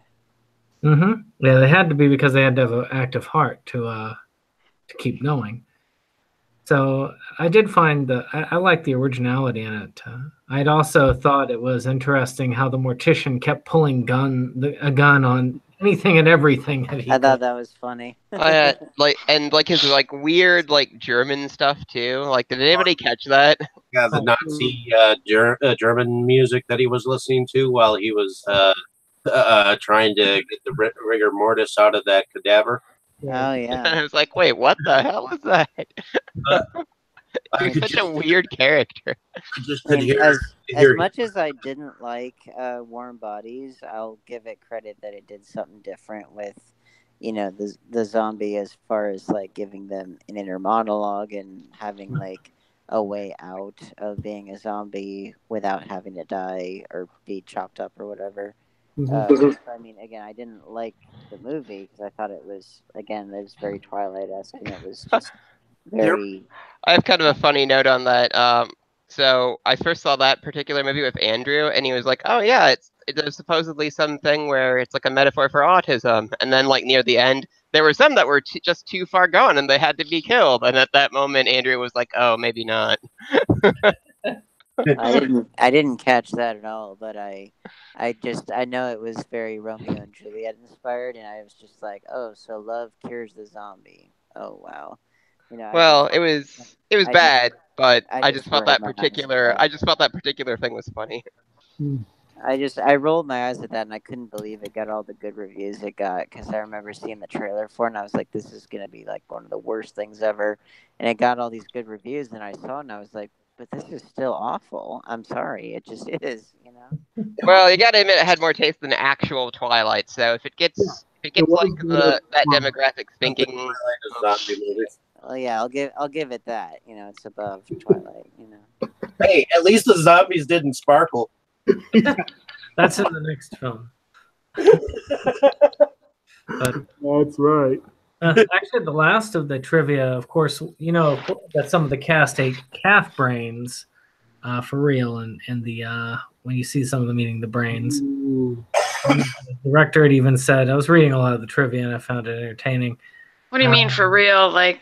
Mm-hmm. Yeah, they had to be, because they had to have an active heart to keep going. So I did find I like the originality in it. I'd also thought it was interesting how the mortician kept pulling a gun on anything and everything that he I thought could. that was funny. Like his like weird like German stuff too. Like, did anybody catch that? Yeah, the Nazi German music that he was listening to while he was trying to get the rigor mortis out of that cadaver. Oh And yeah. I was like, wait, what the hell was that? He's such a weird character. I just could hear. As much as I didn't like Warm Bodies, I'll give it credit that it did something different with, the zombie, as far as like giving them an inner monologue and having like a way out of being a zombie without having to die or be chopped up or whatever. I mean, again, I didn't like the movie because I thought it was very Twilight-esque, and it was just very. I have kind of a funny note on that. So I first saw that particular movie with Andrew, and he was like, "Oh yeah, there's supposedly something where it's like a metaphor for autism." And then, like near the end, there were some that were just too far gone, and they had to be killed. And at that moment, Andrew was like, "Oh, maybe not." I didn't catch that at all, but I know it was very Romeo and Juliet inspired, and I was just like, oh, so love cures the zombie. Oh wow, Well, it was bad, but I just thought that rolled my eyes particular at that. I just thought that particular thing was funny. I rolled my eyes at that, and I couldn't believe it got all the good reviews it got, because I remember seeing the trailer for it, and I was like, this is gonna be like one of the worst things ever, and it got all these good reviews, and I saw it, and I was like, but this is still awful. I'm sorry, it just is, Well, you gotta admit it had more taste than actual Twilight. So if it gets like that demographic thinking, well, yeah, I'll give it that. It's above Twilight. Hey, at least the zombies didn't sparkle. That's in the next film. But, That's right. actually, the last of the trivia, of course, that some of the cast ate calf brains for real, and the when you see some of them eating the brains. The director had even said, I was reading a lot of the trivia and I found it entertaining. What do you mean for real? Like,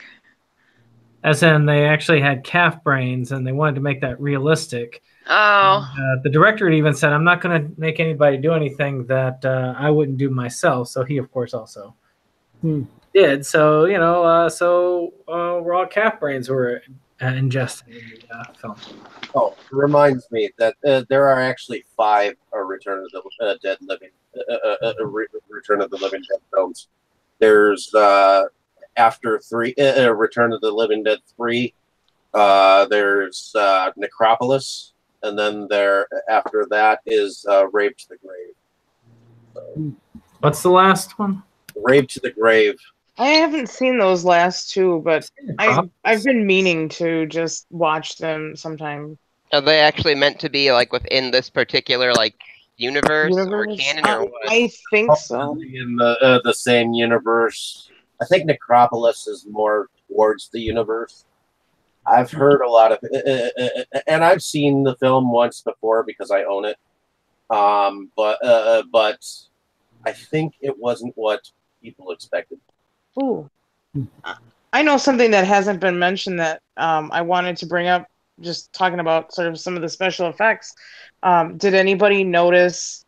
as in they actually had calf brains and they wanted to make that realistic. oh, And, the director had even said, I'm not going to make anybody do anything that I wouldn't do myself. So he, of course, also did. So, raw calf brains were ingested in the film. Oh, it reminds me that there are actually 5 Return of the Dead Living Return of the Living Dead films. There's after 3 Return of the Living Dead 3. There's Necropolis, and then after that is Rave to the Grave. So, what's the last one? Rave to the Grave. I haven't seen those last 2, but I've been meaning to just watch them sometime. Are they actually meant to be like within this particular like universe or canon or what? I think so. In the same universe. I think Necropolis is more towards the universe. I've heard a lot of, and I've seen the film once before because I own it. But I think it wasn't what people expected. Ooh. I know something that hasn't been mentioned that I wanted to bring up, just talking about sort of some of the special effects. Did anybody notice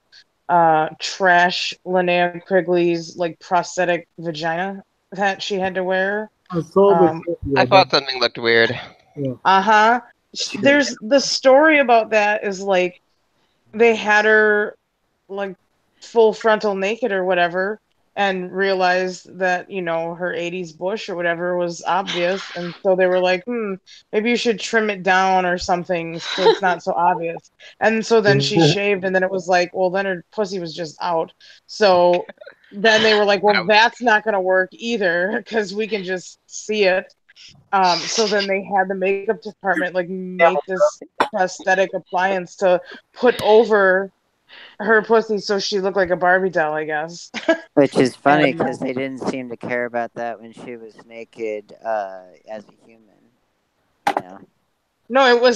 Trash Linnea Quigley's like prosthetic vagina that she had to wear? I saw the Um, I video, thought something looked weird. yeah. uh-huh. There's the story about that is like they had her like full frontal naked or whatever and realized that her 80s bush or whatever was obvious, and so they were like, maybe you should trim it down or something so it's not so obvious. And so then she shaved, and then it was like, well, then her pussy was just out. So then they were like, well, that's not going to work either because we can just see it. So then they had the makeup department like make this prosthetic appliance to put over her pussy so she looked like a Barbie doll, I guess. Which is funny And because they didn't seem to care about that when she was naked as a human. You know? no,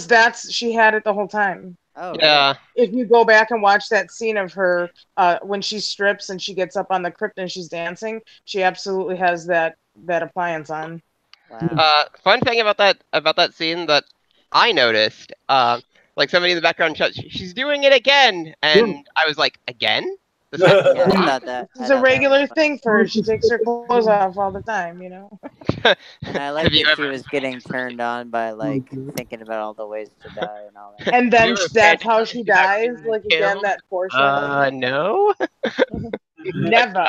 she had it the whole time. Oh, Yeah. If you go back and watch that scene of her when she strips and she gets up on the crypt and she's dancing, she absolutely has that appliance on. wow. Fun thing about that scene that I noticed, like somebody in the background shouts, "She's doing it again!" And I was like, "Again?" The second Yeah, I time? thought that. It's a regular thing for her. She takes her clothes off all the time, And I like Have you that she ever- was getting turned on by like thinking about all the ways to die and all that. and then You ever that's paid how she dies. attention to Like again, him? that foreshadowing. No. Never.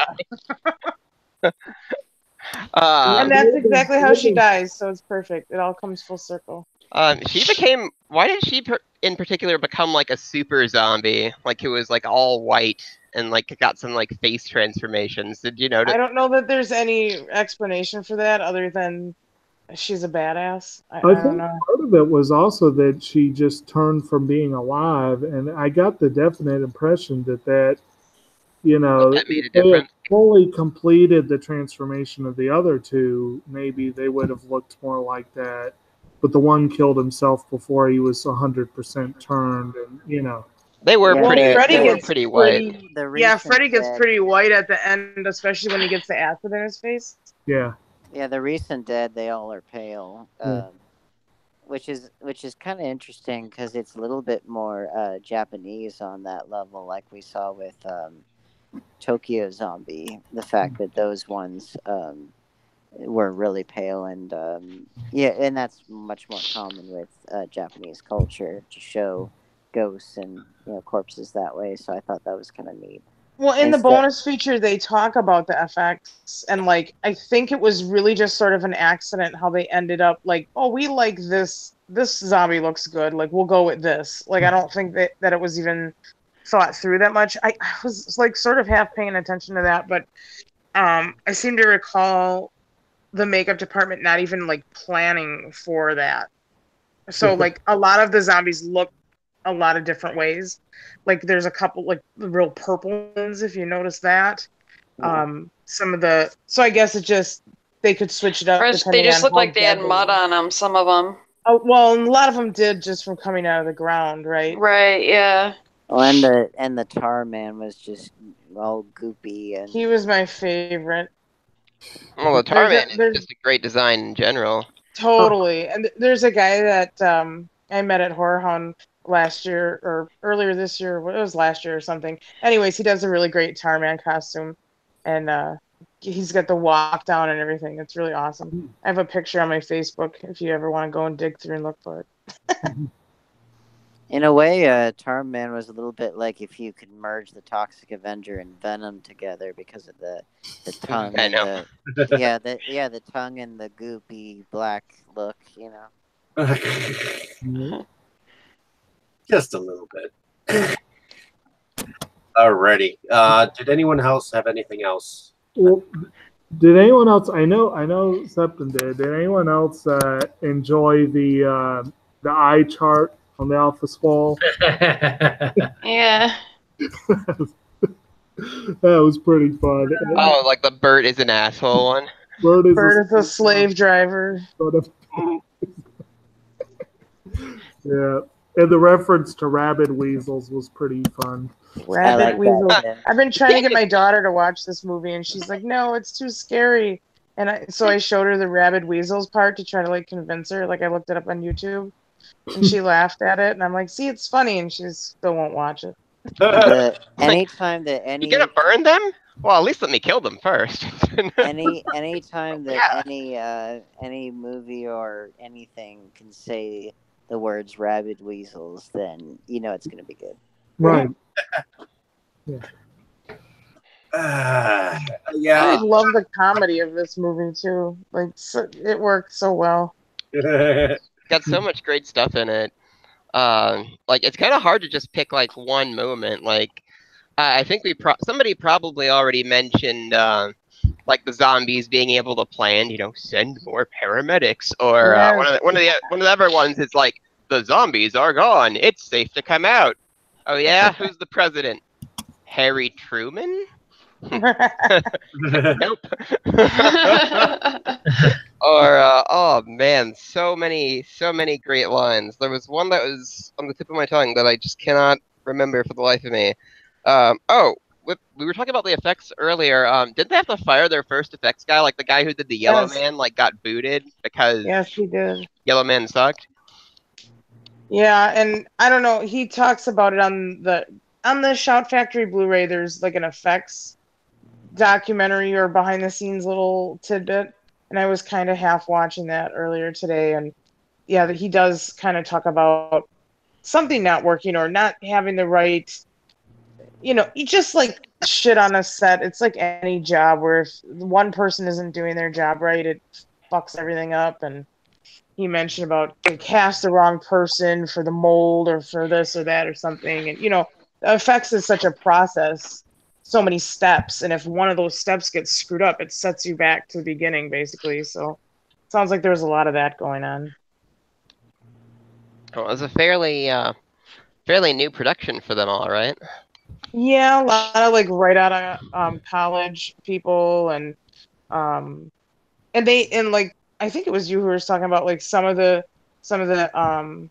Uh, And that's exactly how she dies. So it's perfect. It all comes full circle. she became. Why did she, in particular, become like a super zombie? Like who was like all white and like got some like face transformations. Did you notice? I don't know that there's any explanation for that other than she's a badass. I I don't think know. part of it was also that she just turned from being alive, and I got the definite impression that That made a if they had difference. fully completed the transformation of the other two, maybe they would have looked more like that. But the one killed himself before he was 100% turned, and They were Yeah, pretty. Freddie They were gets pretty white. Freddie gets dead, pretty white at the end, especially when he gets the acid in his face. yeah. yeah, the recent dead, they all are pale, Yeah. which is kind of interesting because it's a little bit more Japanese on that level, like we saw with Tokyo Zombie. The fact that those ones were really pale, and and that's much more common with Japanese culture to show ghosts and corpses that way. So I thought that was kind of neat. Well, in the Instead, bonus feature, they talk about the FX, and like I think it was really just sort of an accident how they ended up like, oh, we like this zombie looks good, like we'll go with this. Like I don't think that it was even thought through that much. I was like sort of half paying attention to that, but I seem to recall the makeup department not even like planning for that. So like a lot of the zombies look a lot of different ways. Like there's a couple like the real purple ones if you notice that. Some of the so I guess it just they could switch it up. Or they just look like they had mud on them. Some of them. Oh well, and a lot of them did just from coming out of the ground, right? Right. Yeah. well, and the tar man was just all goopy and He was my favorite. Well, the Tar Man there's is just a great design in general. Totally. And there's a guy that I met at Horror Hound last year or earlier this year. It was last year or something. Anyways, he does a really great Tarman costume. And he's got the walk down and everything. It's really awesome. I have a picture on my Facebook if you ever want to go and dig through and look for it. in a way, Tar Man was a little bit like if you could merge the Toxic Avenger and Venom together because of the tongue I and know. the tongue and the goopy black look, Just a little bit. Alrighty. Did anyone else have anything else? Well, did anyone else? I know Septon did. Did anyone else enjoy the eye chart on the Alpha wall? Yeah. That was pretty fun. Oh, like the Bert is an asshole one. Bird Bird is a slave driver. Yeah, and the reference to rabid weasels was pretty fun. Rabbit like weasel. that, yeah. I've been trying to get my daughter to watch this movie, and she's like, "No, it's too scary." And so I showed her the rabid weasels part to try to like convince her. Like I looked it up on YouTube, and she laughed at it, and I'm like, "See, it's funny," and she still won't watch it. Anytime that You gonna any burn them? Well, at least let me kill them first. anytime that any movie or anything can say the words rabid weasels, then you know it's gonna be good. Right. I Yeah. love the comedy of this movie too. Like it worked so well. Got so much great stuff in it. Like it's kind of hard to just pick like one moment. Like I think somebody probably already mentioned like the zombies being able to plan, send more paramedics, or Yes. one of the other ones is like the zombies are gone. It's safe to come out. Oh yeah, who's the president? Harry Truman? Nope. Or oh man, so many great lines. There was one that was on the tip of my tongue that I just cannot remember for the life of me. We were talking about the effects earlier. Didn't they have to fire their first effects guy? Like the guy who did the Yellow Yes. Man, like got booted because Yes, he did. Yellow Man sucked. Yeah, and I don't know. He talks about it on the Shout Factory Blu-ray. There's like an effects documentary or behind the scenes little tidbit, and I was kind of half watching that earlier today. And yeah, that he does kind of talk about something not working or not having the right. You just like shit on a set. It's like any job where if one person isn't doing their job right, it fucks everything up. And he mentioned about they cast the wrong person for the mold or for this or that or something. And effects is such a process, so many steps, and if one of those steps gets screwed up, it sets you back to the beginning basically. So it sounds like there's a lot of that going on. Well, it was a fairly new production for them all, right? Yeah, a lot of like right out of college people, and like I think it was you who was talking about like some of the or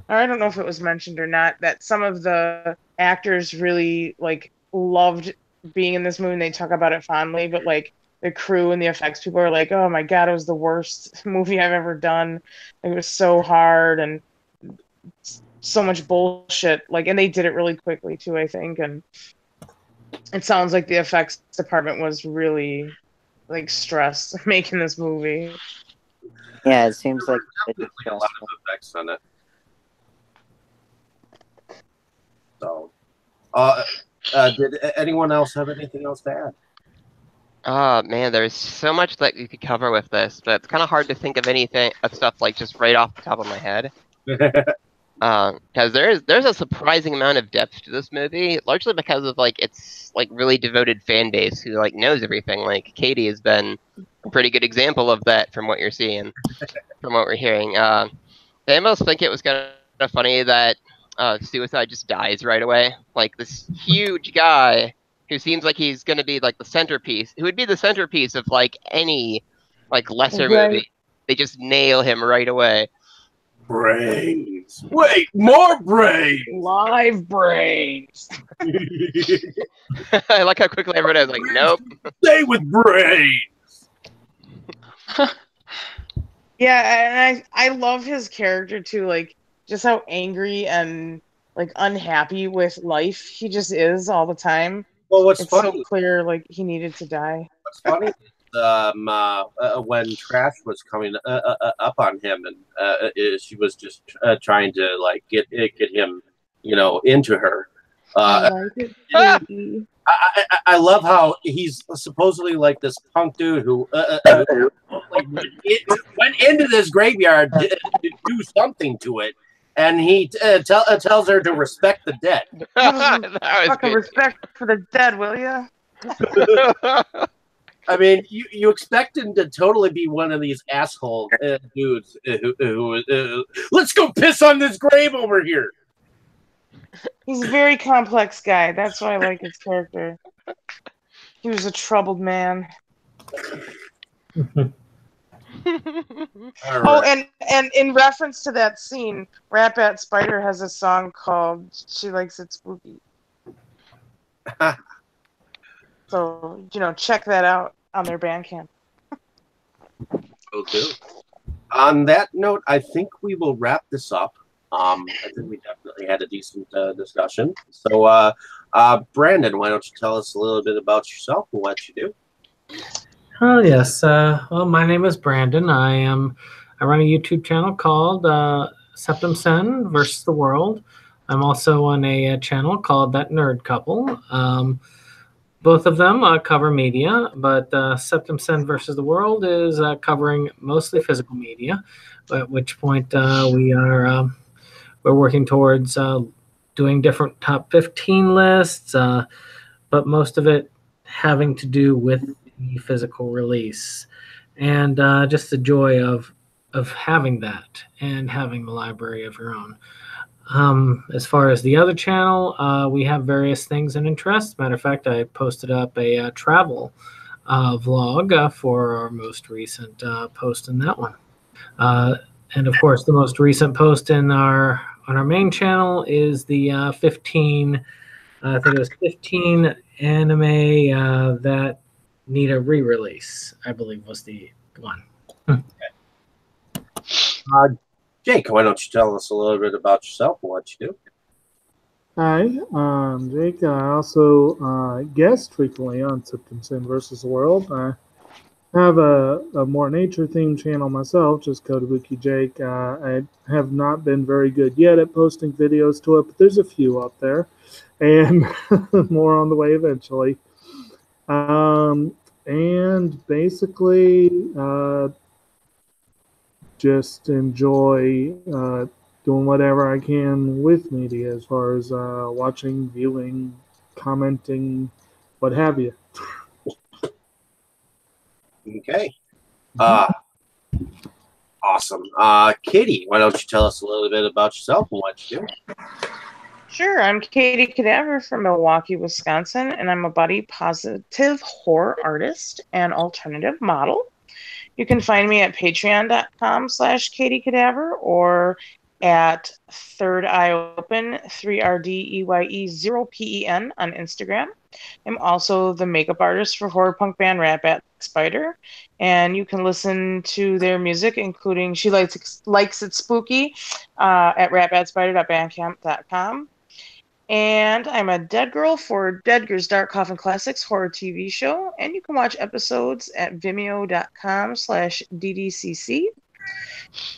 I don't know if it was mentioned or not, that some of the actors really like loved being in this movie and they talk about it fondly, but like the crew and the effects people are like, "Oh my god, it was the worst movie I've ever done. It was so hard and so much bullshit." Like, and they did it really quickly too, I think. And it sounds like the effects department was really like stressed making this movie. Yeah, it seems like Definitely a lot of effects on it. So, did anyone else have anything else to add? Oh man, there's so much that you could cover with this, but it's kind of hard to think of stuff like just right off the top of my head. Because there's a surprising amount of depth to this movie, largely because of like its like really devoted fan base who like knows everything. Like Katie has been a pretty good example of that from what you're seeing, from what we're hearing. They almost think it was kind of funny that Suicide just dies right away. Like this huge guy who seems like he's going to be like the centerpiece, who would be the centerpiece of like any like lesser movie. They just nail him right away. Brains. Wait, more brains. Live brains. I like how quickly everyone was like, nope. Stay with brains. Yeah, and I love his character too, like just how angry and like unhappy with life he just is all the time. Well, what's It's funny? so clear like he needed to die. What's funny? When Trash was coming up on him, and she was just trying to like get him, into her. I like it. I love how he's supposedly like this punk dude who like, went into this graveyard to do something to it, and he tells her to respect the dead. Fucking respect for the dead, will you? I mean, you expect him to totally be one of these asshole dudes who let's go piss on this grave over here. He's a very complex guy. That's why I like his character. He was a troubled man. All Oh, right. and in reference to that scene, Rat Bat Spider has a song called "She Likes It Spooky." So check that out on their Bandcamp. Will do. On that note, I think we will wrap this up. I think we definitely had a decent discussion. So, Brandon, why don't you tell us a little bit about yourself and what you do? Oh yes. Well, my name is Brandon. I run a YouTube channel called Septum Sen versus the World. I'm also on a channel called That Nerd Couple. Both of them cover media, but Septum Sen versus the World is covering mostly physical media. At which point we're working towards doing different top 15 lists, but most of it having to do with the physical release, and just the joy of having that and having the library of your own. As far as the other channel, we have various things and interests. Matter of fact, I posted up a travel vlog for our most recent post in that one. And of course, the most recent post on our main channel is the 15. I think it was 15 anime that need a re-release, I believe was the one. Jake, why don't you tell us a little bit about yourself and what you do? Hi, I'm Jake. I also guest frequently on Septum Sin versus the World. I have a more nature-themed channel myself, just Kotobuki Jake. I have not been very good yet at posting videos to it, but there's a few up there, and more on the way eventually. And basically, just enjoy doing whatever I can with media as far as watching, viewing, commenting, what have you. Okay. Awesome. Katie, why don't you tell us a little bit about yourself and what you do? Sure, I'm Katie Cadaver from Milwaukee, Wisconsin, and I'm a body positive horror artist and alternative model. You can find me at patreon.com/Katie Cadaver or at Third Eye Open 3RDEYE0PEN on Instagram. I'm also the makeup artist for horror punk band Ratbat Spider, and you can listen to their music, including She Likes It Spooky at ratbatspider.bandcamp.com. And I'm a dead girl for Deadger's Dark Coffin Classics horror TV show, and you can watch episodes at vimeo.com/DDCC.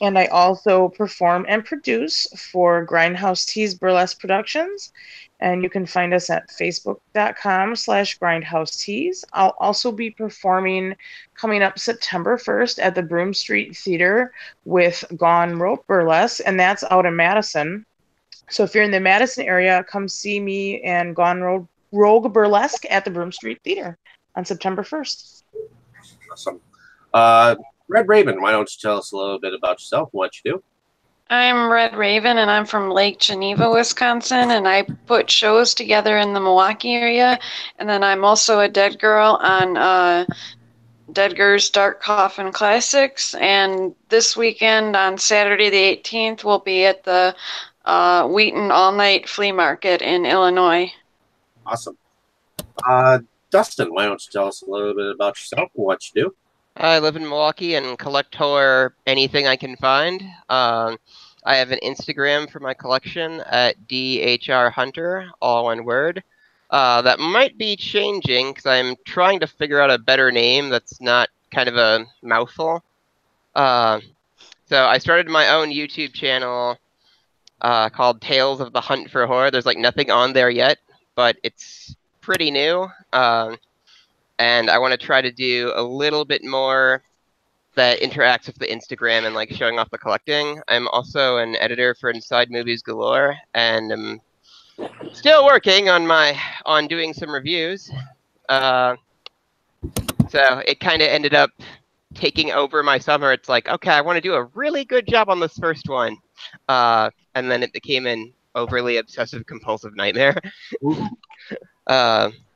And I also perform and produce for Grindhouse Tees Burlesque Productions, and you can find us at facebook.com/Grindhouse Tees. I'll also be performing coming up September 1st at the Broome Street Theater with Gone Rope Burlesque, and that's out in Madison. So if you're in the Madison area, come see me and Gone Rogue Burlesque at the Broome Street Theater on September 1st. Awesome. Red Raven, why don't you tell us a little bit about yourself and what you do? I'm Red Raven, and I'm from Lake Geneva, Wisconsin, and I put shows together in the Milwaukee area. And then I'm also a dead girl on Deadger's Dark Coffin Classics. And this weekend, on Saturday the 18th, we'll be at the Wheaton All-Night Flea Market in Illinois. Awesome. Dustin, why don't you tell us a little bit about yourself and what you do? I live in Milwaukee and collect horror anything I can find. I have an Instagram for my collection at DHR Hunter, all one word. That might be changing because I'm trying to figure out a better name that's not kind of a mouthful. So I started my own YouTube channel called Tales of the Hunt for Horror. There's like nothing on there yet, but it's pretty new. And I want to try to do a little bit more that interacts with the Instagram and like showing off the collecting. I'm also an editor for Inside Movies Galore, and I'm still working on doing some reviews. So it kind of ended up taking over my summer. It's like, okay, I want to do a really good job on this first one. And then it became an overly obsessive compulsive nightmare.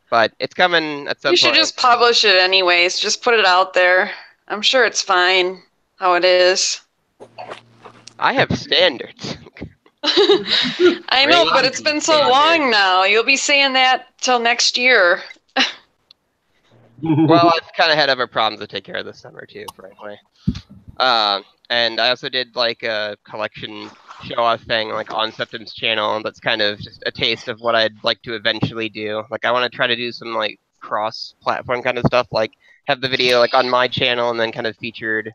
But it's coming at some point. You should just publish it anyways. Just put it out there. I'm sure it's fine how it is. I have standards. I know, but it's been so long now. You'll be saying that till next year. Well, I've kind of had other problems to take care of this summer too, frankly. And I also did like a collection show-off thing, like on Septem's channel. That's kind of just a taste of what I'd like to eventually do. Like I want to try to do some like cross-platform kind of stuff, like have the video like on my channel and then kind of featured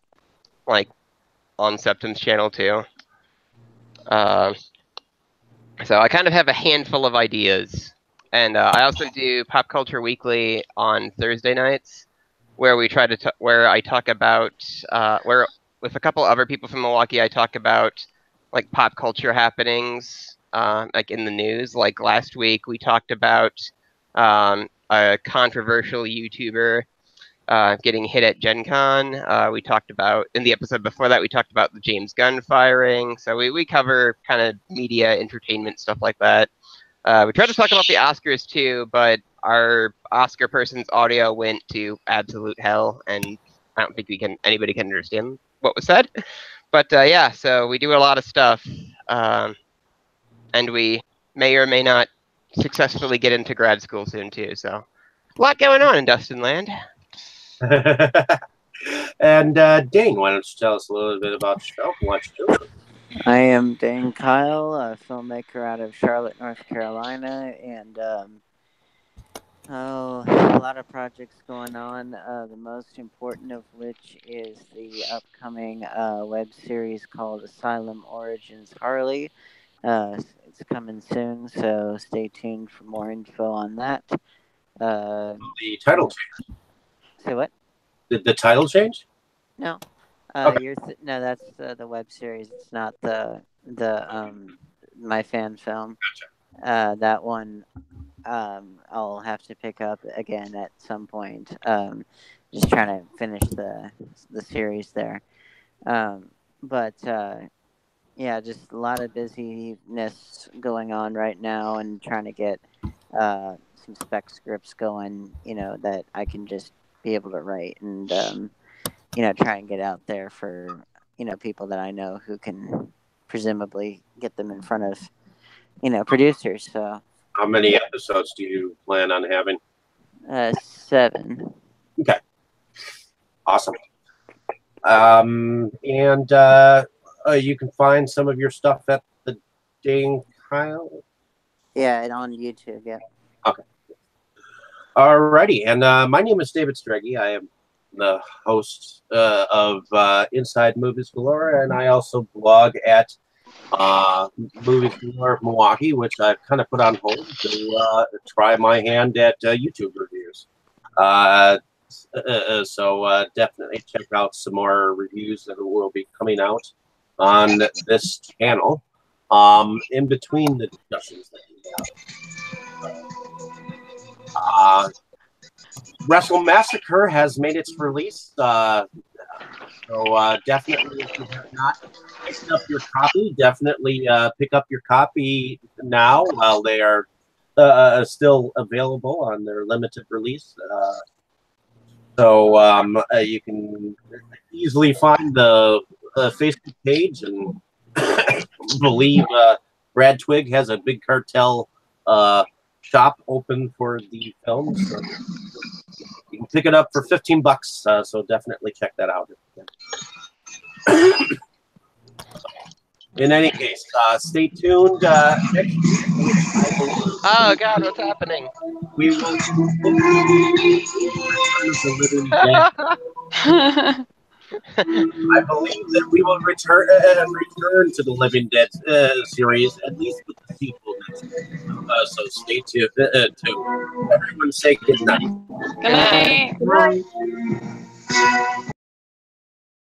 like on Septem's channel too. So I kind of have a handful of ideas. And I also do Pop Culture Weekly on Thursday nights, where we try to where I talk about where with a couple other people from Milwaukee, I talk about like pop culture happenings, like in the news. Like last week, we talked about a controversial YouTuber getting hit at Gen Con. We talked about, in the episode before that, we talked about the James Gunn firing. So we cover kind of media, entertainment, stuff like that. We tried to talk about the Oscars too, but our Oscar person's audio went to absolute hell, and I don't think anybody can understand what was said. But yeah, so we do a lot of stuff, and we may or may not successfully get into grad school soon too. So a lot going on in Dustin Land. And Dane, why don't you tell us a little bit about yourself and what you're doing? I am Dane Kyle, a filmmaker out of Charlotte, North Carolina, and a lot of projects going on. The most important of which is the upcoming web series called Asylum Origins Harley. It's coming soon, so stay tuned for more info on that. The title change. Say what? Did the title change? No. Okay. No, that's the web series. It's not the my fan film. Gotcha. That one I'll have to pick up again at some point. Just trying to finish the series there. But yeah, just a lot of busyness going on right now, and trying to get some spec scripts going. That I can just be able to write and try and get out there for people that I know who can presumably get them in front of producers. So how many episodes do you plan on having? 7. Okay, awesome. And you can find some of your stuff at the Dane Kyle. Yeah, and on YouTube. Yeah. Okay. Alrighty, and my name is David Streggy. I am the host of Inside Movies Galore, and I also blog at Movies Galore Milwaukee, which I've kind of put on hold to try my hand at YouTube reviews. So definitely check out some more reviews that will be coming out on this channel in between the discussions that we have. Wrestle Massacre has made its release, so definitely, if you have not picked up your copy, definitely pick up your copy now while they are still available on their limited release. So you can easily find the Facebook page, and believe Brad Twigg has a big cartel shop open for the films. So you can pick it up for $15, so definitely check that out. In any case, stay tuned. Next week, Oh God, what's happening? We will I believe that we will return to the Living Dead series, at least with the sequel next week. So stay tuned. Everyone say good night. Good night. Right.